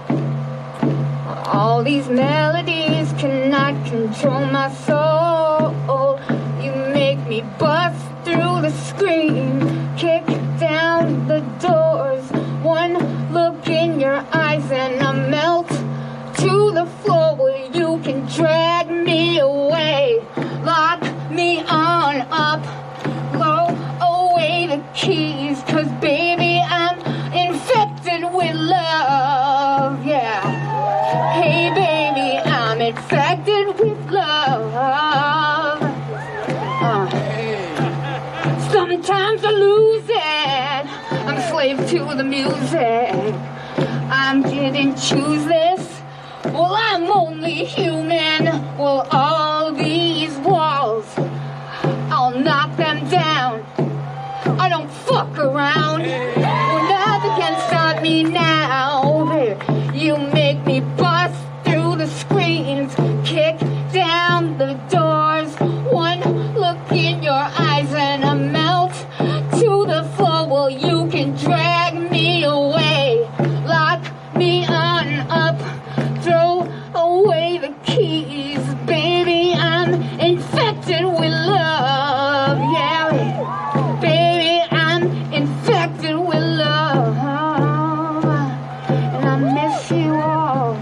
All these melodies cannot control my soul. You make me bust through the screen, kick down the doors. One look in your eyes and I melt to the floor where you can drag me away. Lock me on up, blow away the keys, 'cause baby I'm infected with love, yeah. Hey baby, I'm infected with love. Sometimes I lose it, I'm a slave to the music. I didn't choose this, well I'm only human. Well all these walls, I'll knock them down. I don't fuck around. Well, nothing can stop me now. You make me bust through the screens, kick down the doors. One look in your eyes and I melt to the floor. Well, you can drag me away, lock me on up, throw away the keys. Baby, I'm infected with love, yeah. Baby, I'm infected with love. And I miss you all.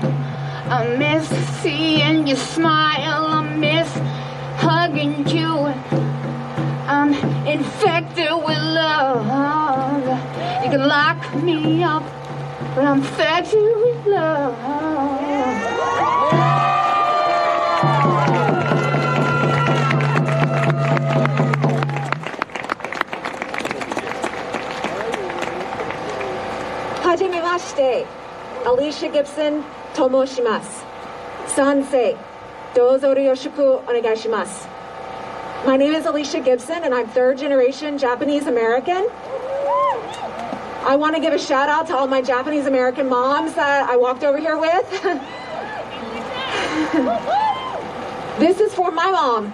I miss seeing you smile. I miss hugging you. I'm infected with love. You can lock me up, but I'm infected with love. Hajimemashite, Alicia Gibson, tomo shimasu. Sansei, dozo ryoshiku onegai shimasu. My name is Alicia Gibson, and I'm third-generation Japanese American. I want to give a shout out to all my Japanese American moms that I walked over here with. This is for my mom,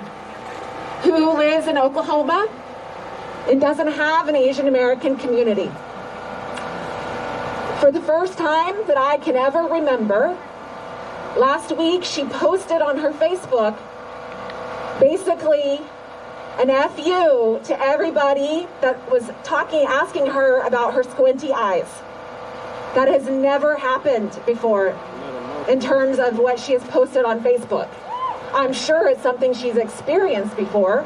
who lives in Oklahoma and doesn't have an Asian American community. For the first time that I can ever remember, last week she posted on her Facebook basically an FU to everybody that was asking her about her squinty eyes. That has never happened before in terms of what she has posted on Facebook. I'm sure it's something she's experienced before,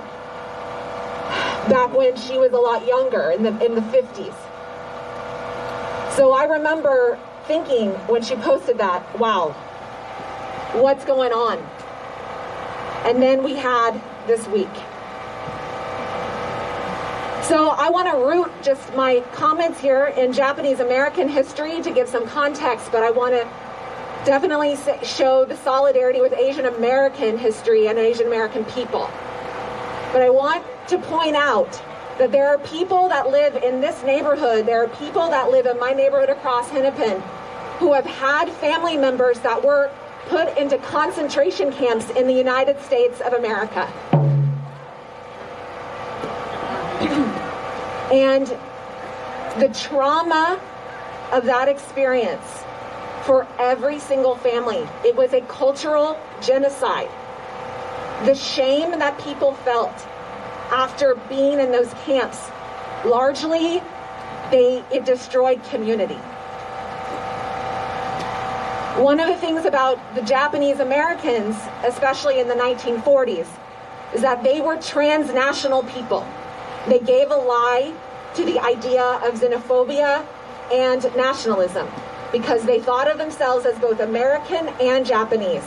back when she was a lot younger, in the 50s. So I remember thinking when she posted that, wow, what's going on? And then we had this week. So I want to root just my comments here in Japanese American history to give some context, but I want to definitely show the solidarity with Asian American history and Asian American people. But I want to point out that there are people that live in this neighborhood, there are people that live in my neighborhood across Hennepin who have had family members that were put into concentration camps in the United States of America. And the trauma of that experience for every single family, it was a cultural genocide. The shame that people felt after being in those camps, largely, it destroyed community. One of the things about the Japanese Americans, especially in the 1940s, is that they were transnational people. They gave a lie to the idea of xenophobia and nationalism because they thought of themselves as both American and Japanese.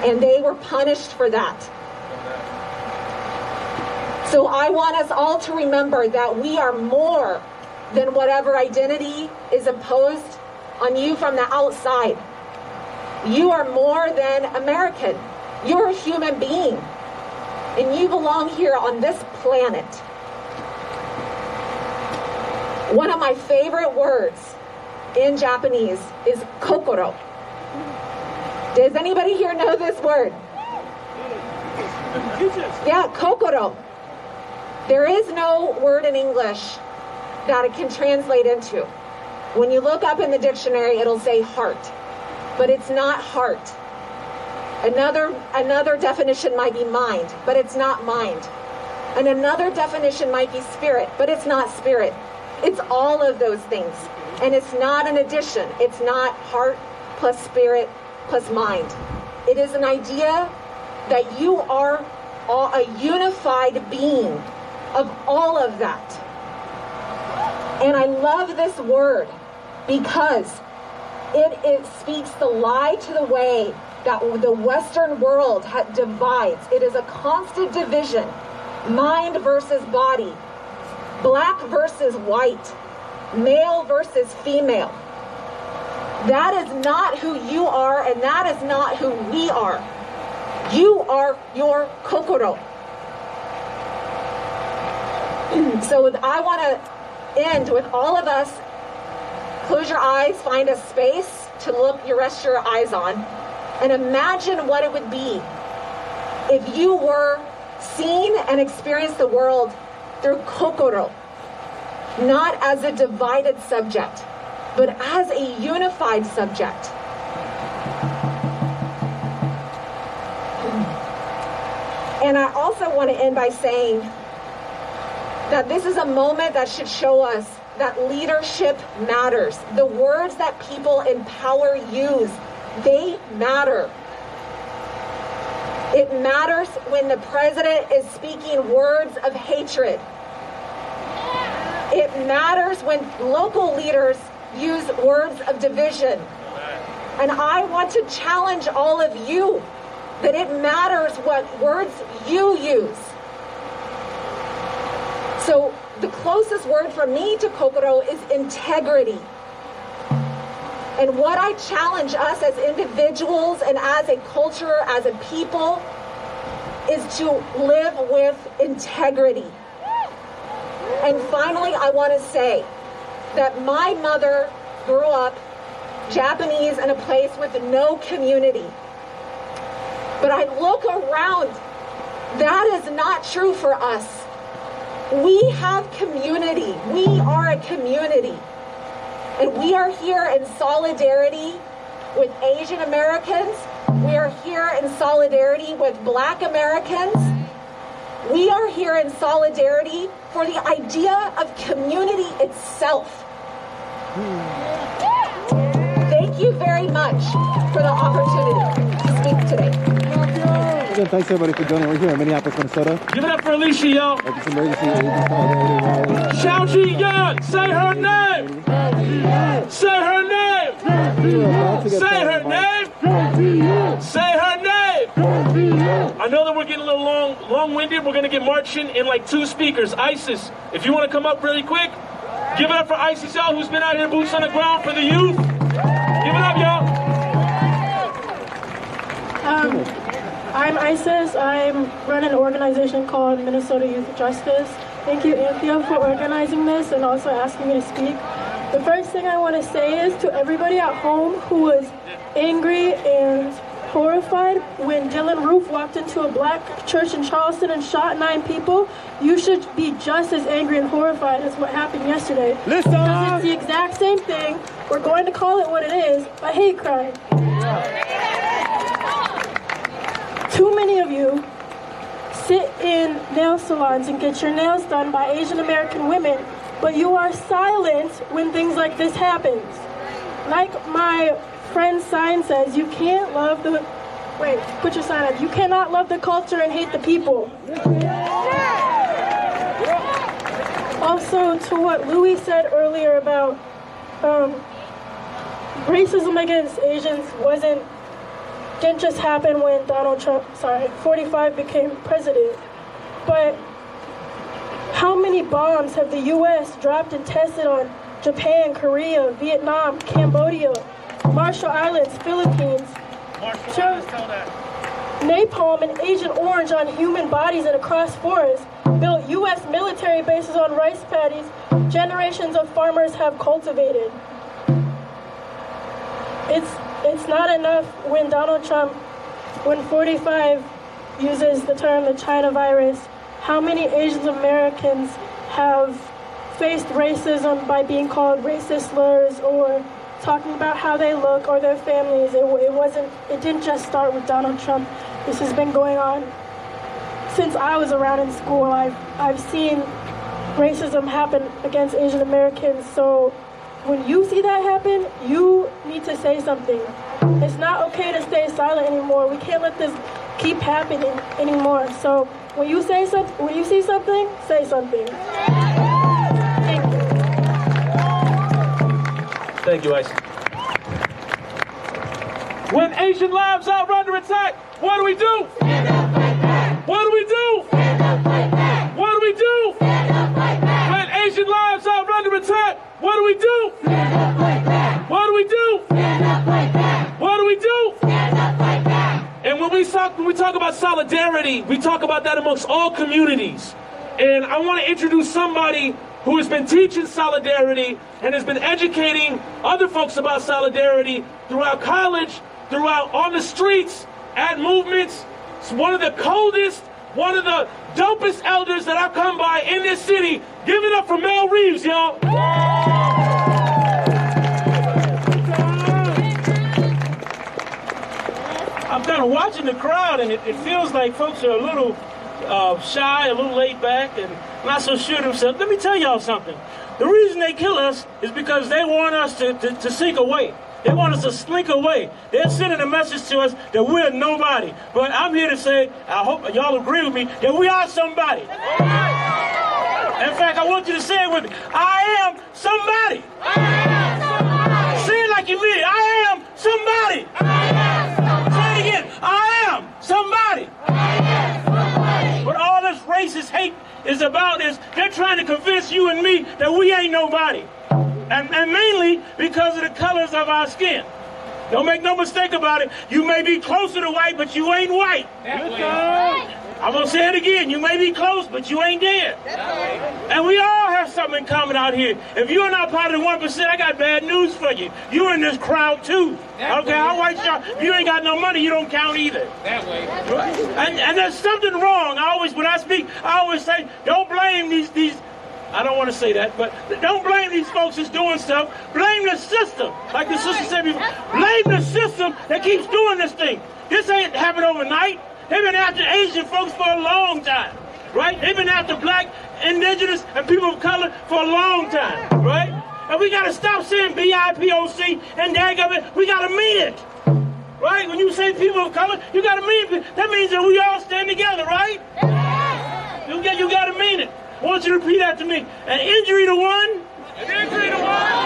And they were punished for that. So I want us all to remember that we are more than whatever identity is imposed on you from the outside. You are more than American. You're a human being. And you belong here on this planet. One of my favorite words in Japanese is kokoro. Does anybody here know this word? Yeah, kokoro. There is no word in English that it can translate into. When you look up in the dictionary, it'll say heart, but it's not heart. Another definition might be mind, but it's not mind. And another definition might be spirit, but it's not spirit. It's all of those things. And it's not an addition. It's not heart plus spirit plus mind. It is an idea that you are a unified being of all of that. And I love this word because it speaks the lie to the way that the Western world divides. It is a constant division. Mind versus body. Black versus white. Male versus female. That is not who you are, and that is not who we are. You are your kokoro. So I want to end with all of us. Close your eyes, find a space to rest your eyes on, and imagine what it would be if you were seen and experienced the world through kokoro, not as a divided subject, but as a unified subject. And I also want to end by saying that this is a moment that should show us that leadership matters. The words that people in power use, they matter. It matters when the president is speaking words of hatred. It matters when local leaders use words of division. And I want to challenge all of you that it matters what words you use. So the closest word for me to kokoro is integrity. And what I challenge us as individuals and as a culture, as a people, is to live with integrity. And finally, I want to say that my mother grew up Japanese in a place with no community. But I look around, that is not true for us. We have community. We are a community. And we are here in solidarity with Asian Americans. We are here in solidarity with Black Americans. We are here in solidarity for the idea of community itself. Thank you very much for the opportunity to speak today. Again, thanks everybody for joining. We're here in Minneapolis, Minnesota. Give it up for Alicia, yo. Shout she young. Say her name. Say her name. Say her name. Say her name. I know that we're getting a little long-winded. We're going to get marching in like 2 speakers. Isis, if you want to come up really quick, give it up for Isis, y'all, who's been out here boots on the ground for the youth. Give it up, y'all. I'm Isis. I run an organization called Minnesota Youth Justice. Thank you, Anthea, for organizing this and also asking me to speak. The first thing I want to say is to everybody at home who was angry and horrified when Dylan Roof walked into a Black church in Charleston and shot 9 people, you should be just as angry and horrified as what happened yesterday. Listen! Because it's the exact same thing. We're going to call it what it is, a hate crime. Too How many of you sit in nail salons and get your nails done by Asian American women, but you are silent when things like this happens? Like my friend's sign says, you can't love the, wait, put your sign up. You cannot love the culture and hate the people. Also, to what Louis said earlier about racism against Asians didn't just happen when Donald Trump, 45 became president, but how many bombs have the U.S. dropped and tested on Japan, Korea, Vietnam, Cambodia, Marshall Islands, Philippines? Napalm and Agent Orange on human bodies and across forests, built U.S. military bases on rice paddies generations of farmers have cultivated. It's not enough when Donald Trump, when 45 uses the term the China virus. How many Asian Americans have faced racism by being called racist slurs or talking about how they look or their families? It didn't just start with Donald Trump. This has been going on since I was around in school. I've seen racism happen against Asian Americans. So when you see that happen, you need to say something. It's not okay to stay silent anymore. We can't let this keep happening anymore. So when you see something, say something. Thank you. Thank you, Ice. When Asian lives are under attack, what do we do? Stand up, fight back. What do we do? Stand up, fight back. What do we do? Stand up, fight back. When Asian lives are under attack, what do we do? Stand up, fight back. What do we do? Stand up, fight back. What do we do? Stand up, fight back. And when we talk about solidarity, we talk about that amongst all communities. And I want to introduce somebody who has been teaching solidarity and has been educating other folks about solidarity throughout college, throughout on the streets, at movements. It's one of the coldest, one of the dopest elders that I've come by in this city. Give it up for Mel Reeves, y'all. I'm kind of watching the crowd, and it feels like folks are a little shy, a little laid back, and not so sure of themselves. Let me tell y'all something. The reason they kill us is because they want us to sink away. They want us to slink away. They're sending a message to us that we're nobody. But I'm here to say, I hope y'all agree with me, that we are somebody. In fact, I want you to say it with me. I am somebody. I am somebody. Say it like you mean it. I am somebody. I am somebody. Say it again. I am somebody. I am somebody. What all this racist hate is about is they're trying to convince you and me that we ain't nobody. And mainly because of the colors of our skin. Don't make no mistake about it. You may be closer to white, but you ain't white. I'm going to say it again. You may be close, but you ain't there. And we all have something in common out here. If you're not part of the 1%, I got bad news for you. You're in this crowd, too. Okay, how white y'all? If you ain't got no money, you don't count either. That way. And there's something wrong. When I speak, I always say, don't blame these I don't want to say that, but don't blame these folks that's doing stuff. Blame the system. Like the sister said before, blame the system that keeps doing this thing. This ain't happened overnight. They've been after Asian folks for a long time, right? They've been after black, indigenous, and people of color for a long time, right? And we got to stop saying BIPOC and daggum. We got to mean it, right? When you say people of color, you got to mean it. That means that we all stand together, right? You got to mean it. I want you to repeat after me. An injury to one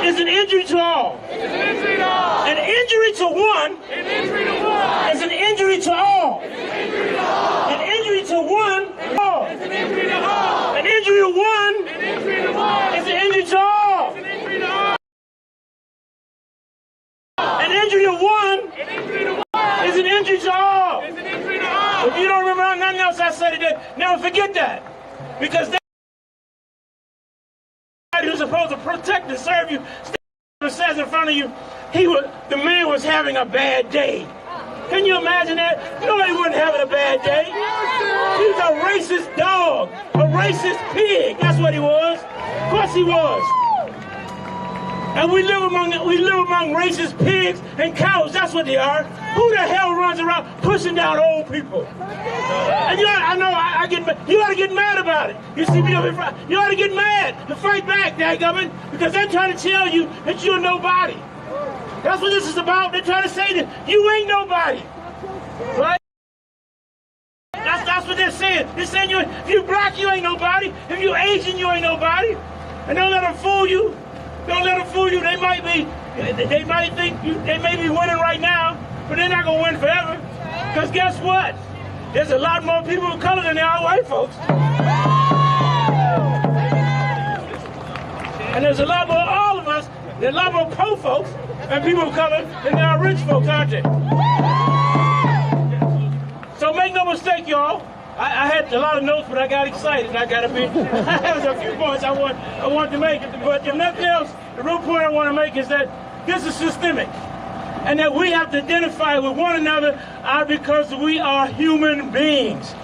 is an injury to all. An injury to one is an injury to all. An injury to one is an injury to all. An injury to one is an injury to all. An injury to one is an injury to all. If you don't remember nothing else I said today, never forget that. Because who's supposed to protect and serve you says in front of you, the man was having a bad day. Can you imagine that? No, he wasn't having a bad day. He's a racist dog, a racist pig. That's what he was. Of course he was. And we live among racist pigs and cows. That's what they are. Who the hell runs around pushing down old people? And I get mad. You ought to get mad about it. You see me over here, you ought to get mad and fight back, dadgummit, because they're trying to tell you that you're nobody. That's what this is about. They're trying to say that you ain't nobody. Right? That's what they're saying. They're saying if you're black, you ain't nobody. If you're Asian, you ain't nobody. And don't let them fool you. Don't let them fool you. They might think they may be winning right now, but they're not gonna win forever. Because guess what? There's a lot more people of color than there are white folks. And there's a lot more all of us. There's a lot more poor folks and people of color than there are rich folks, aren't there? So make no mistake, y'all. I had a lot of notes, but I got excited. I have a few points I want to make. But if nothing else, the real point I want to make is that this is systemic. And that we have to identify with one another because we are human beings.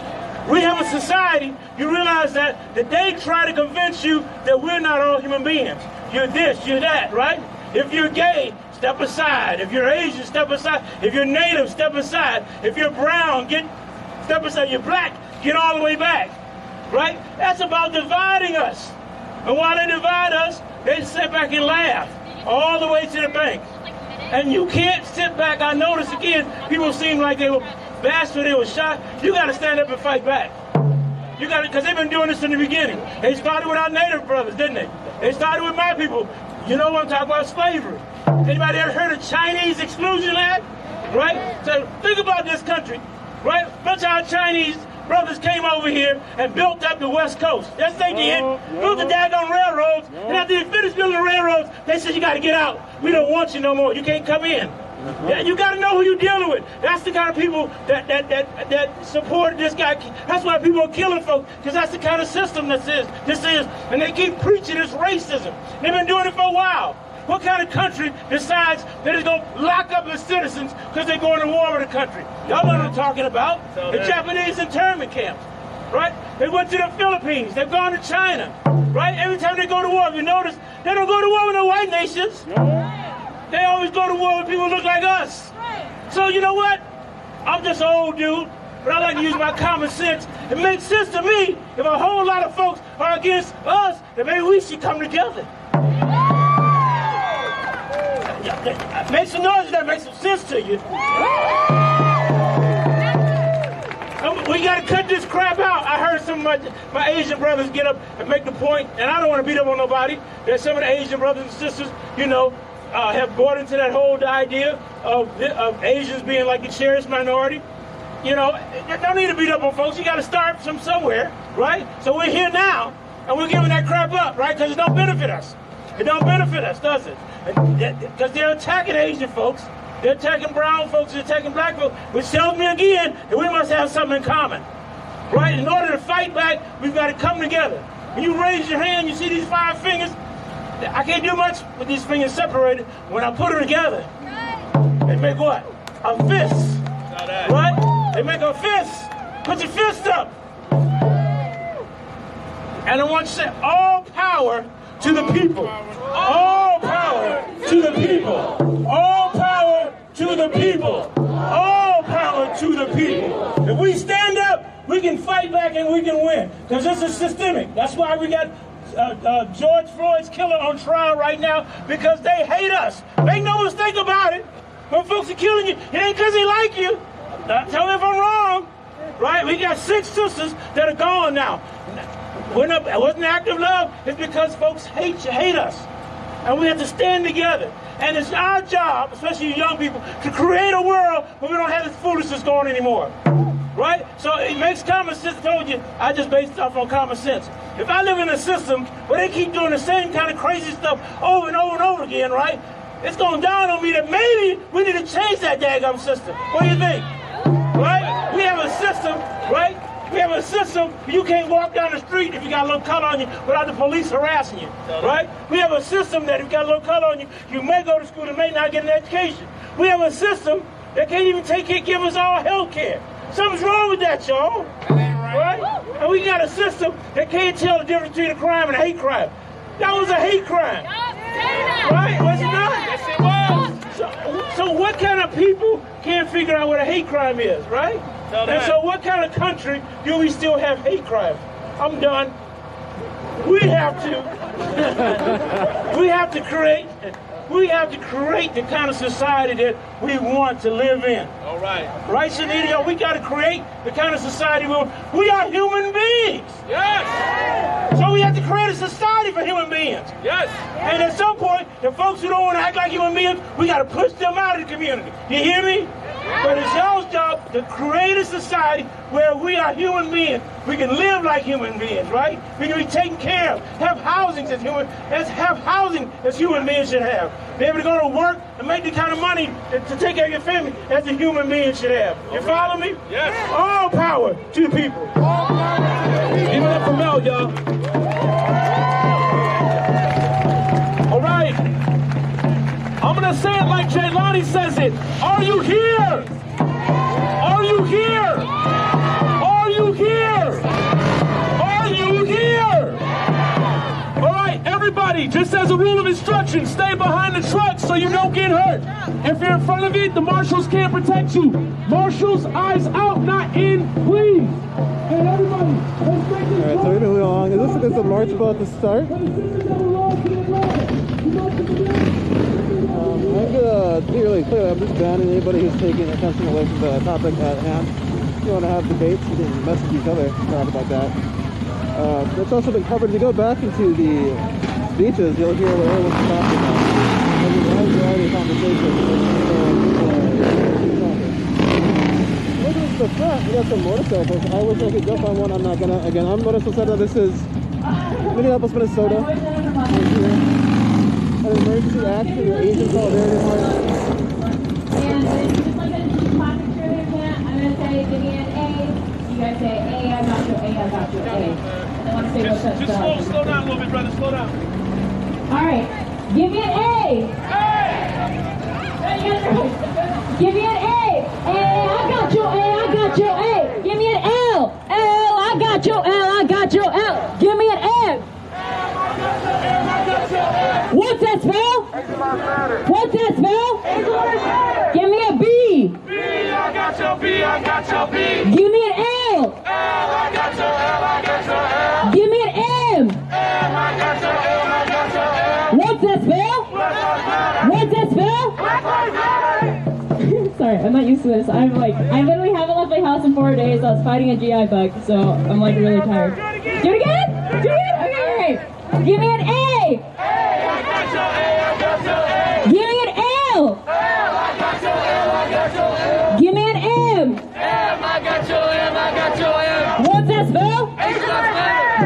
We have a society, you realize that they try to convince you that we're not all human beings. You're this, you're that, right? If you're gay, step aside. If you're Asian, step aside. If you're Native, step aside. If you're brown, step aside. You're black, get all the way back, right? That's about dividing us. And while they divide us, they sit back and laugh all the way to the bank. And you can't sit back. I noticed again, people seem like they were bashed or they were shot. You got to stand up and fight back. You got to, because they've been doing this in the beginning. They started with our Native brothers, didn't they? They started with my people. You know what I'm talking about? Slavery. Anybody ever heard of Chinese Exclusion Act? Right? So think about this country, right? A bunch of our Chinese brothers came over here and built up the West Coast. Yes, they did. Built the daggone railroads. And after they finished building the railroads, they said, you got to get out. We don't want you no more. You can't come in. Yeah, you got to know who you're dealing with. That's the kind of people that support this guy. That's why people are killing folks, because that's the kind of system this is. And they keep preaching this racism. They've been doing it for a while. What kind of country decides that it's going to lock up its citizens because they're going to war with the country? Y'all know what I'm talking about. The Japanese internment camps, right? They went to the Philippines. They've gone to China, right? Every time they go to war, if you notice, they don't go to war with no white nations. They always go to war with people who look like us. So you know what? I'm just an old dude, but I like to use my common sense. It makes sense to me if a whole lot of folks are against us, then maybe we should come together. Make some noise that makes some sense to you. We got to cut this crap out. I heard some of my Asian brothers get up and make the point, and I don't want to beat up on nobody, that some of the Asian brothers and sisters, have bought into that whole idea of Asians being like the cherished minority. Don't need to beat up on folks. You got to start from somewhere, right? So we're here now, and we're giving that crap up, right? Because it don't benefit us. It don't benefit us, does it? Because they're attacking Asian folks. They're attacking brown folks. They're attacking black folks. Which tells me again that we must have something in common, right? In order to fight back, we've got to come together. When you raise your hand, you see these 5 fingers. I can't do much with these fingers separated. When I put them together, they make what? A fist, right? They make a fist. Put your fist up. And I want you to say, all power to the people. All power to the people. All power to the people. All power to the people. If we stand up, we can fight back and we can win. Because this is systemic. That's why we got George Floyd's killer on trial right now, because they hate us. Make no mistake about it. When folks are killing you, it ain't because they like you. Tell me if I'm wrong. Right? We got 6 sisters that are gone now. It wasn't an act of love. It's because folks hate us. And we have to stand together. And it's our job, especially you young people, to create a world where we don't have this foolishness going anymore. Right? So it makes common sense. I told you, I just based it off on common sense. If I live in a system where they keep doing the same kind of crazy stuff over and over and over again, right? It's going to dawn on me that maybe we need to change that daggum system. What do you think? Right? We have a system, right? We have a system where you can't walk down the street if you got a little color on you without the police harassing you, right? We have a system that if you got a little color on you, you may go to school and may not get an education. We have a system that can't even give us all health care. Something's wrong with that, y'all. Right? And we got a system that can't tell the difference between a crime and a hate crime. That was a hate crime. Right? Was it not? Yes, it was. So so what kind of people can't figure out what a hate crime is, right? And so what kind of country do we still have hate crime? I'm done. We have to create the kind of society that we want to live in. All right. Right, Shanita? We got to create the kind of society we are human beings. Yes. So we have to create a society for human beings. Yes. And at some point, the folks who don't want to act like human beings, we got to push them out of the community. You hear me? But it's y'all's job to create a society where we are human beings. We can live like human beings, right? We can be taken care of, have housing as human beings should have. Be able to go to work and make the kind of money to take care of your family as a human being should have. You follow me? Yes. All power to the people. Give it up for Mel, y'all. All right. I'm going to say it like Jaylani says it. Are you here? Are you here? Are you here? Are you here? All right, everybody, just as a rule of instruction, stay behind the truck so you don't get hurt. If you're in front of it, the marshals can't protect you. Marshals, eyes out, not in, please. And everybody, let's break this. All right, so we're moving along. Is the march about to start? I'm going to be really clear. I'm just banning anybody who's taking attention away from the topic at hand. If you want to have debates, you can message each other, talk about that. It's also been covered. If you go back into the speeches, you'll hear what everyone's talking about. There's a wide variety of conversations. Look at the front. We got some motorcycles. I wish I could jump on one. I'm not going to. Again, I'm Motorcycle Center. This is Minneapolis, Minnesota. Right here. An emergency action, your Asian solidarity march. And just like a classic cheerleader chant, I'm going to say, give me an A. You guys say, A, I got you, A, I got you, A. And I want to say what's that stuff. Just slow down a little bit, brother, slow down. All right, give me an A. Give me an A. A, I got you, A, I got you, A. Give me an L. L, I got you, L, I got you, L. Give me an M. What's that spell? What's that spell? Give me a B. B, I got your B, I got your B. Give me an L. L, I got your L, I got your L. Give me an M. M, I got your L, I got your L. What's that spell? What's that spell? Sorry, I'm not used to this. I literally haven't left my house in 4 days. I was fighting a GI bug, so I'm like really tired. Do it again? Do it again? Okay, all right. Give me an A. Give me an L. Give me an M. What's that spell?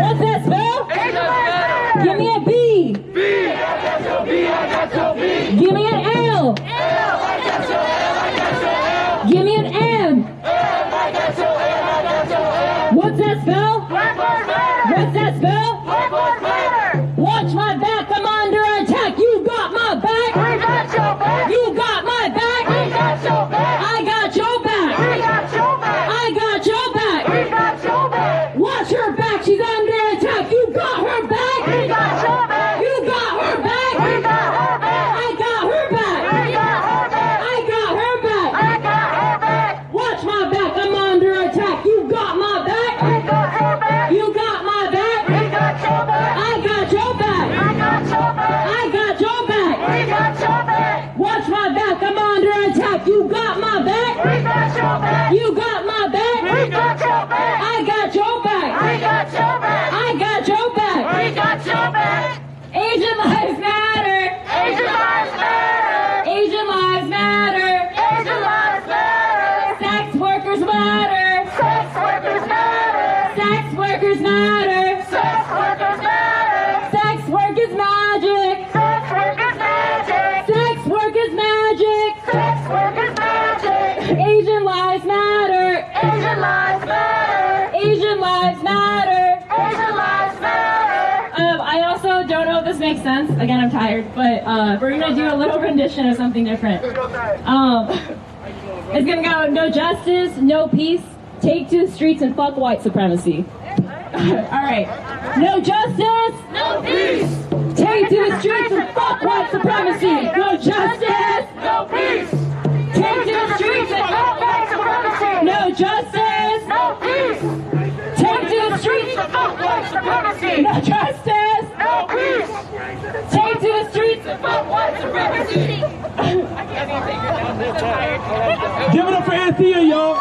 What's that spell? Give me a B. Give me an L. Give me an M. What's that spell? What's that spell? Watch my back, I'm under attack. You got my back. We got your back. You got my back. We got your back. I got your back. We got your back. I got your back. We got your back. Watch her back, she's under attack. You got her back. We got your back. You got her back. We got her back. I got her back. We got her back. I got her back. I got her back. Watch my back, I'm under attack. You got my back. We got her back. You got my back. We got your back. I got your back. I got your back. I got your back. We got your back. Watch my back, I'm under attack. You got my back. We got your back. You got my back. We got your back. I got your back. We got your back. I got your back. We got your back. Asian lives matter. Asian lives matter. Asian lives matter. Asian lives matter. Sex workers matter. Sex workers matter. Sex workers matter. Sex workers matter. Sex work is magic. Sex work is magic. Sex work is magic. Sex work is magic. Asian lives matter. Asian lives matter. Asian lives matter. Asian lives matter. I also don't know if this makes sense. Again, I'm tired, but we're gonna do a little rendition of something different. It's gonna go no justice, no peace. Take to the streets and fuck white supremacy. All right. No justice, no peace. Take to the streets and fuck white supremacy. No justice, no peace. peace. No justice. No peace. Take to the streets and vote white supremacy. Give it up for Anthea, y'all.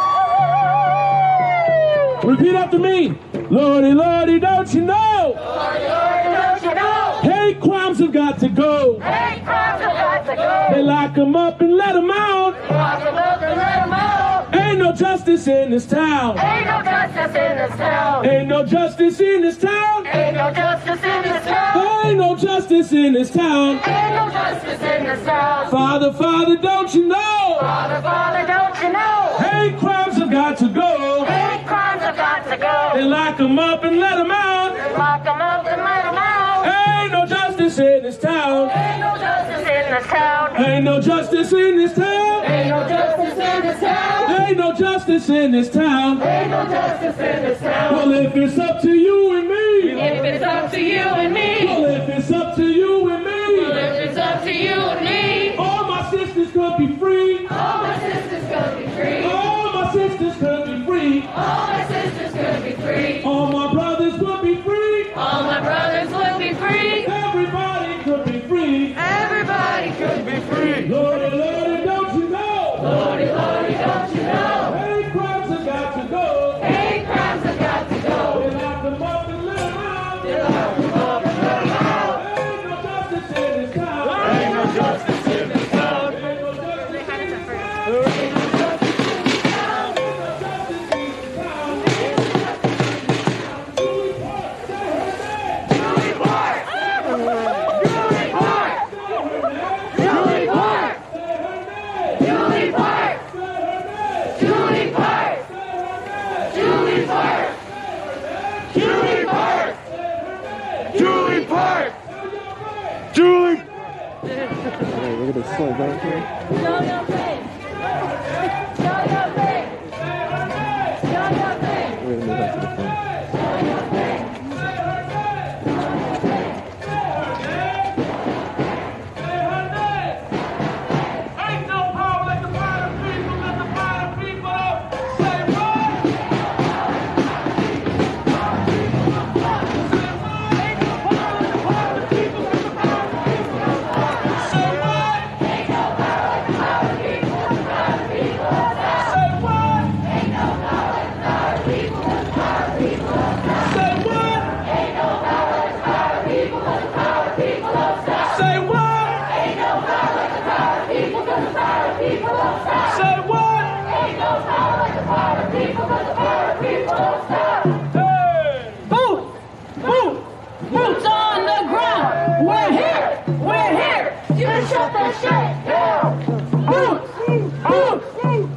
Repeat after me. Lordy, Lordy, don't you know? Lordy, Lordy, don't you know? Hate crimes have got to go. Hate crimes have got to go. They lock them up and let them out. Lock them up and let them out. Ain't no justice in this town. Ain't no justice in this town. Ain't no justice in this town. Ain't no justice in this town. Ain't no justice in this town. Ain't no justice in this town. Father, Father, don't you know? Father, Father, don't you know? Hate crimes have got to go. Hate crimes have got to go. They lock them up and let them out. Lock them up and let them out. Ain't no justice in this town. Ain't no justice in this town. Ain't no justice in this town. Ain't no justice in this town. Ain't no justice in this town. Ain't no justice in this town. Well, if it's up to you and me. If it's up to you and me. Well, if it's up to you and me. Well, if it's up to you and me. All my sisters could be free. All my sisters could be free. All my sisters could be free. All my sisters could be free. All my brothers would be free. All my brothers would be free. Everybody could be free. Everybody could be free. Lordy, Lordy, don't you know? Lordy, Lordy, don't you know? Hate crimes have got to go. Hate crimes have got to go. They lock them up and let them out. They lock them up and let them out. Ain't no justice in this town. Ain't no justice in this town. Ain't no justice in this town. Ain't no justice in this town. Julie Park. Julie Park. Julie Park. Julie Park. Julie Park. Julie Park. Julie Park. Julie Park. Julie. Alright, we're gonna slow down here. Show your face. Show your face. Show your face. We're gonna move back to the front. Ain't no power like the power of people, let the power of people say what? Ain't no power like the power of people, let the power of people say what? Ain't no power like the power of people. The power of people. Say what? Ain't no power like the power of people. The power of people. Say what? Ain't no power like the power of people. The power of people. Say what? Ain't no power like the power of people. The power of people. Say what? Ain't no power like the power of people. The power of people. Hey! Boots on the ground. We're here. We're here. You can shut that shit down.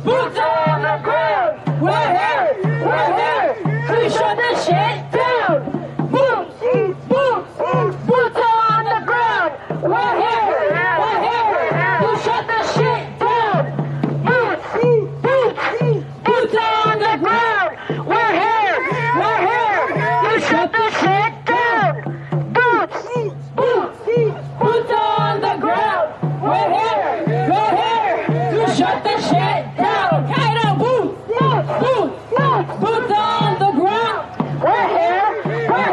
Boots on the ground. We're here. We're here. You shut that shit down. Boots on the ground. We're here. We're here. You shut that shit down. Boots on the ground. We're here. We're here. You shut the shit down. Boots on the ground. We're here. We're here. You shut the shit down. Hey, now, boots on the ground. We're here. We're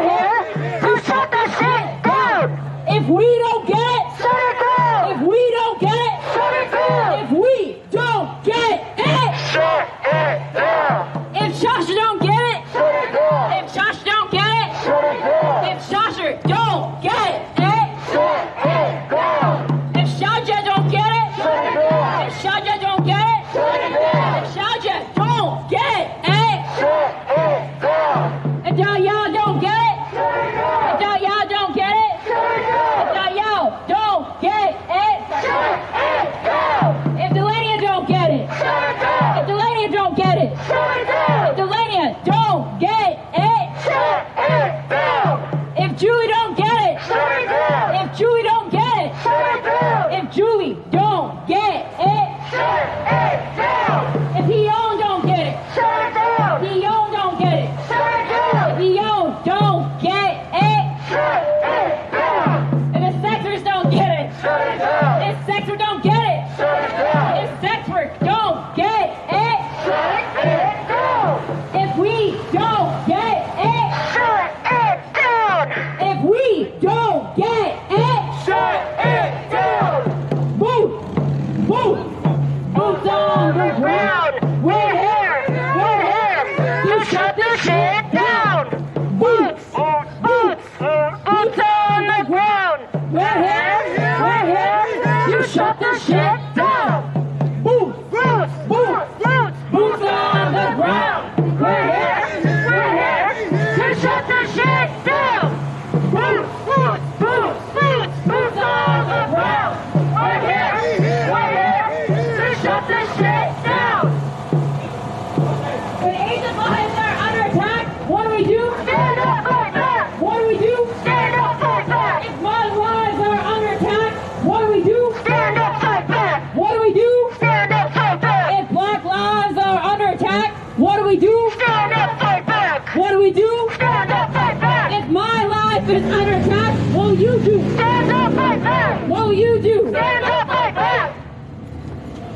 shut this shit down! Boots, boots, boots, boots, boots on the ground! We're here to shut this shit down! When Asian lives are under attack, what do we do? Stand up, fight back! What do we do? Stand up, fight back! If my lives are under attack, what do we do? Stand up, fight back! What do we do? Stand up, fight back! If black lives are under attack, what do we do? Stand up, fight back! What do we do? Stand up, fight back! If my life is under attack, what will you do? Stand up, fight back! What will you do? Stand up, fight back!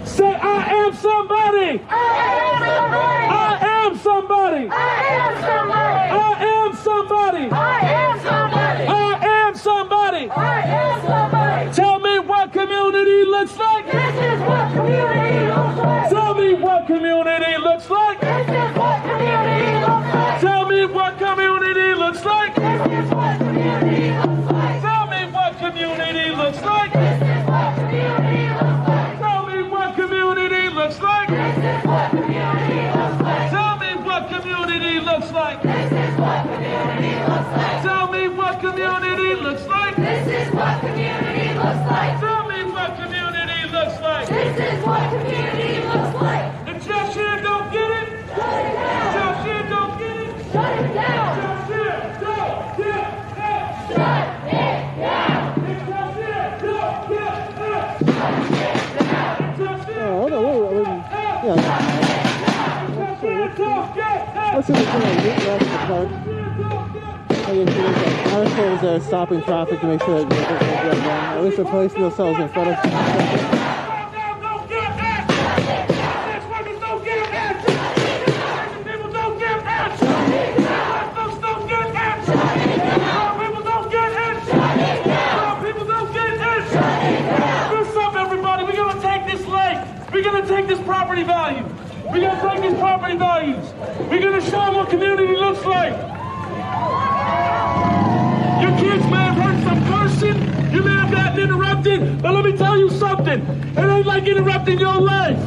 Say, I am somebody! I am somebody! I am somebody! I am somebody! I am somebody! I am somebody! I am somebody! I am somebody! Tell me what community looks like! This is what community looks like! Tell me what community looks like! This is what community looks like! Tell me what community looks like! This is what community looks like! Tell me what community looks like! This is what community looks like! Tell me what community looks like! This is what community looks like! Tell me what community looks like! This is what community looks like! Tell me what community looks like! This is what community looks like! Tell me what community looks like! This is what community looks like! If Josh here don't get it, Shut it down! Josh here don't get it, Shut it down! Josh here don't get it, Shut it down! if Josh here don't get it, Shut it down! Josh here Oh, no, yeah. Let's see what's going on the park. Articles are stopping traffic to make sure that vehicles don't get down. At least they're placing themselves in front of We're gonna take this property value. We're gonna take these property values. We're gonna show them what community looks like. Your kids may have heard some person. You may have gotten interrupted, but let me tell you something. It ain't like interrupting your life.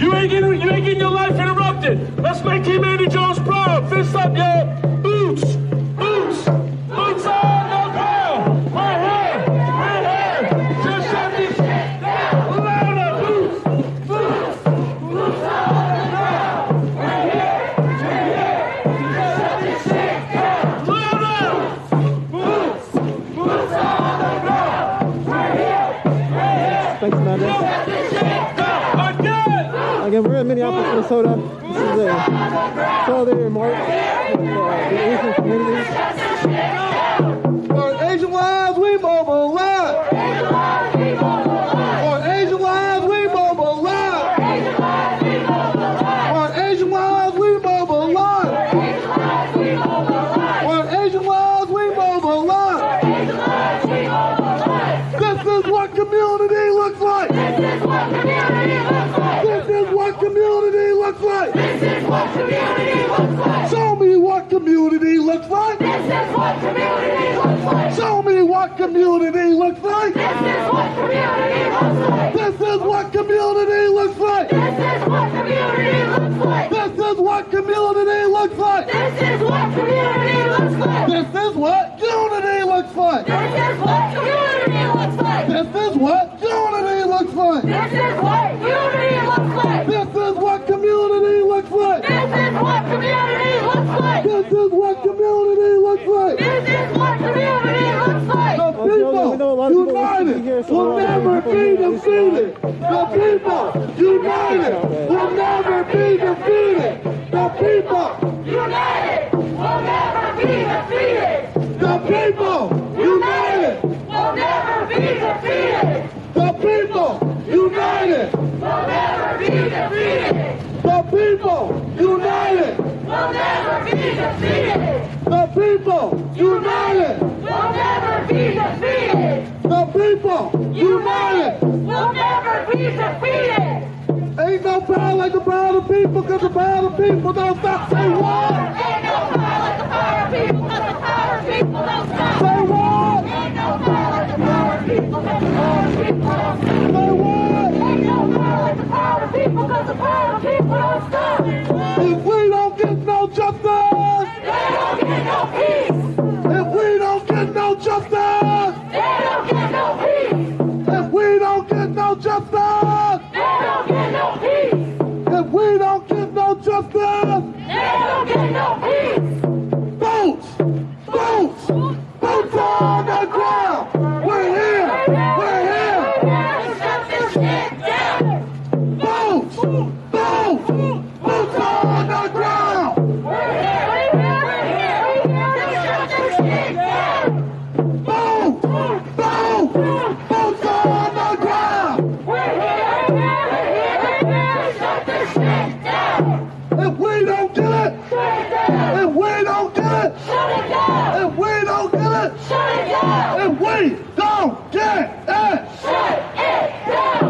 You ain't getting your life interrupted. Let's make Team Andy Jones proud. Fist up, yo. Boots, boots, boots on the ground. Right here, right here. Just shut this shit down. Louder, boots, boots, boots on the ground. Right here, right here. Just shut this shit down. Louder, boots, boots on the ground. Right here, right here. Thanks, Amanda. Shut this shit down. Again. Again, we're in Minneapolis, Minnesota. This is a solidarity march with the Asian community. For Asian lives, we mobilize. For Asian lives, we mobilize. For Asian lives, we mobilize. For Asian lives, we mobilize. This is what community looks like. This is what community looks like! This is what community looks like. This is what community looks like! Show me what community looks like. This is what community looks like! Show me what community looks like. This is what community looks like! This is what community looks like. This is what community looks like! This is what community looks like. This is what community looks like! This is what unity looks like. This is what community looks like! This is what unity looks like. This is what unity looks like! This is what community looks like. This is what community looks like! This is what community looks like. This is what community looks like! The people united will never be defeated. The people united will never be defeated. The people United will never be defeated! The people united Will never be defeated! The people united Will never be defeated! The people united Will never be defeated! The people united Will never be defeated! The people united Will never be defeated! Ain't no power like the power of the people, cause the power of the people don't stop. Say what? Ain't no power like the power of people, cause the power of people don't stop! Say what? Ain't no power like the power of people, cause the power of people don't stop! Say what? Ain't no power like the power of people, cause the power of people don't stop! If we don't get no justice, they don't get no peace. If we don't get no justice, They don't get no peace. if we don't get no justice, They don't get no peace. if we don't get no justice, They don't get no peace. boots, boots, boots on the ground. We're here, we're here. Shut this shit down. Boots, boots, boots on the ground. We're here, we're here, we're here. Shut this shit down. Boots, boots, boots on the ground. We're here, we're here, we're here, we're here. Shut this shit down. If we don't get it, Shut it down. if we don't get it, Shut it down. if we don't get it, Shut it down. if we don't get it, Shut it down.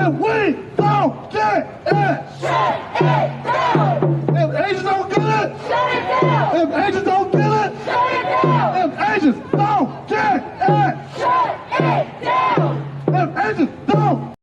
if we don't get it, Shut it down. if Asians don't get it, Shut it down. if Asians don't get it, Shut it down. if Asians don't get it, Shut it down. if Asians don't.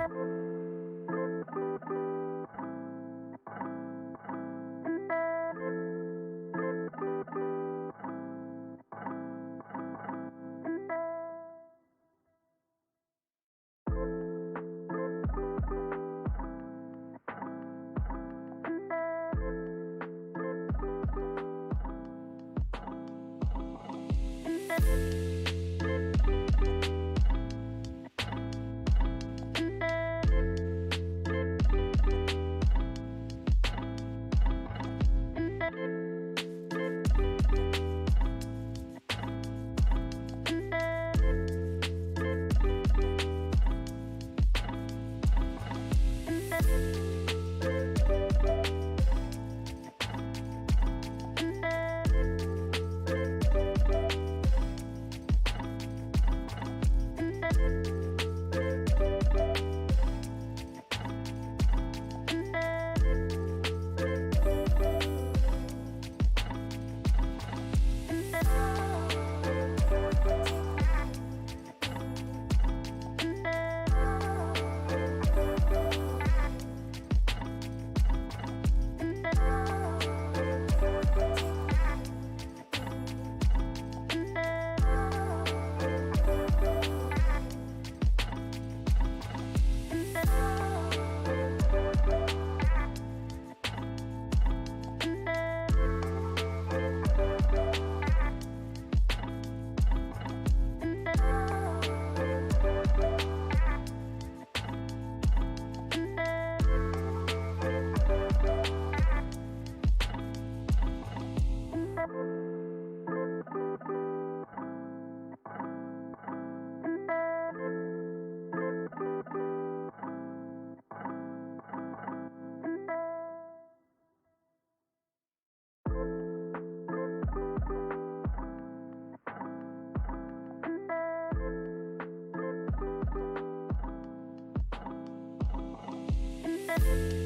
Thank you.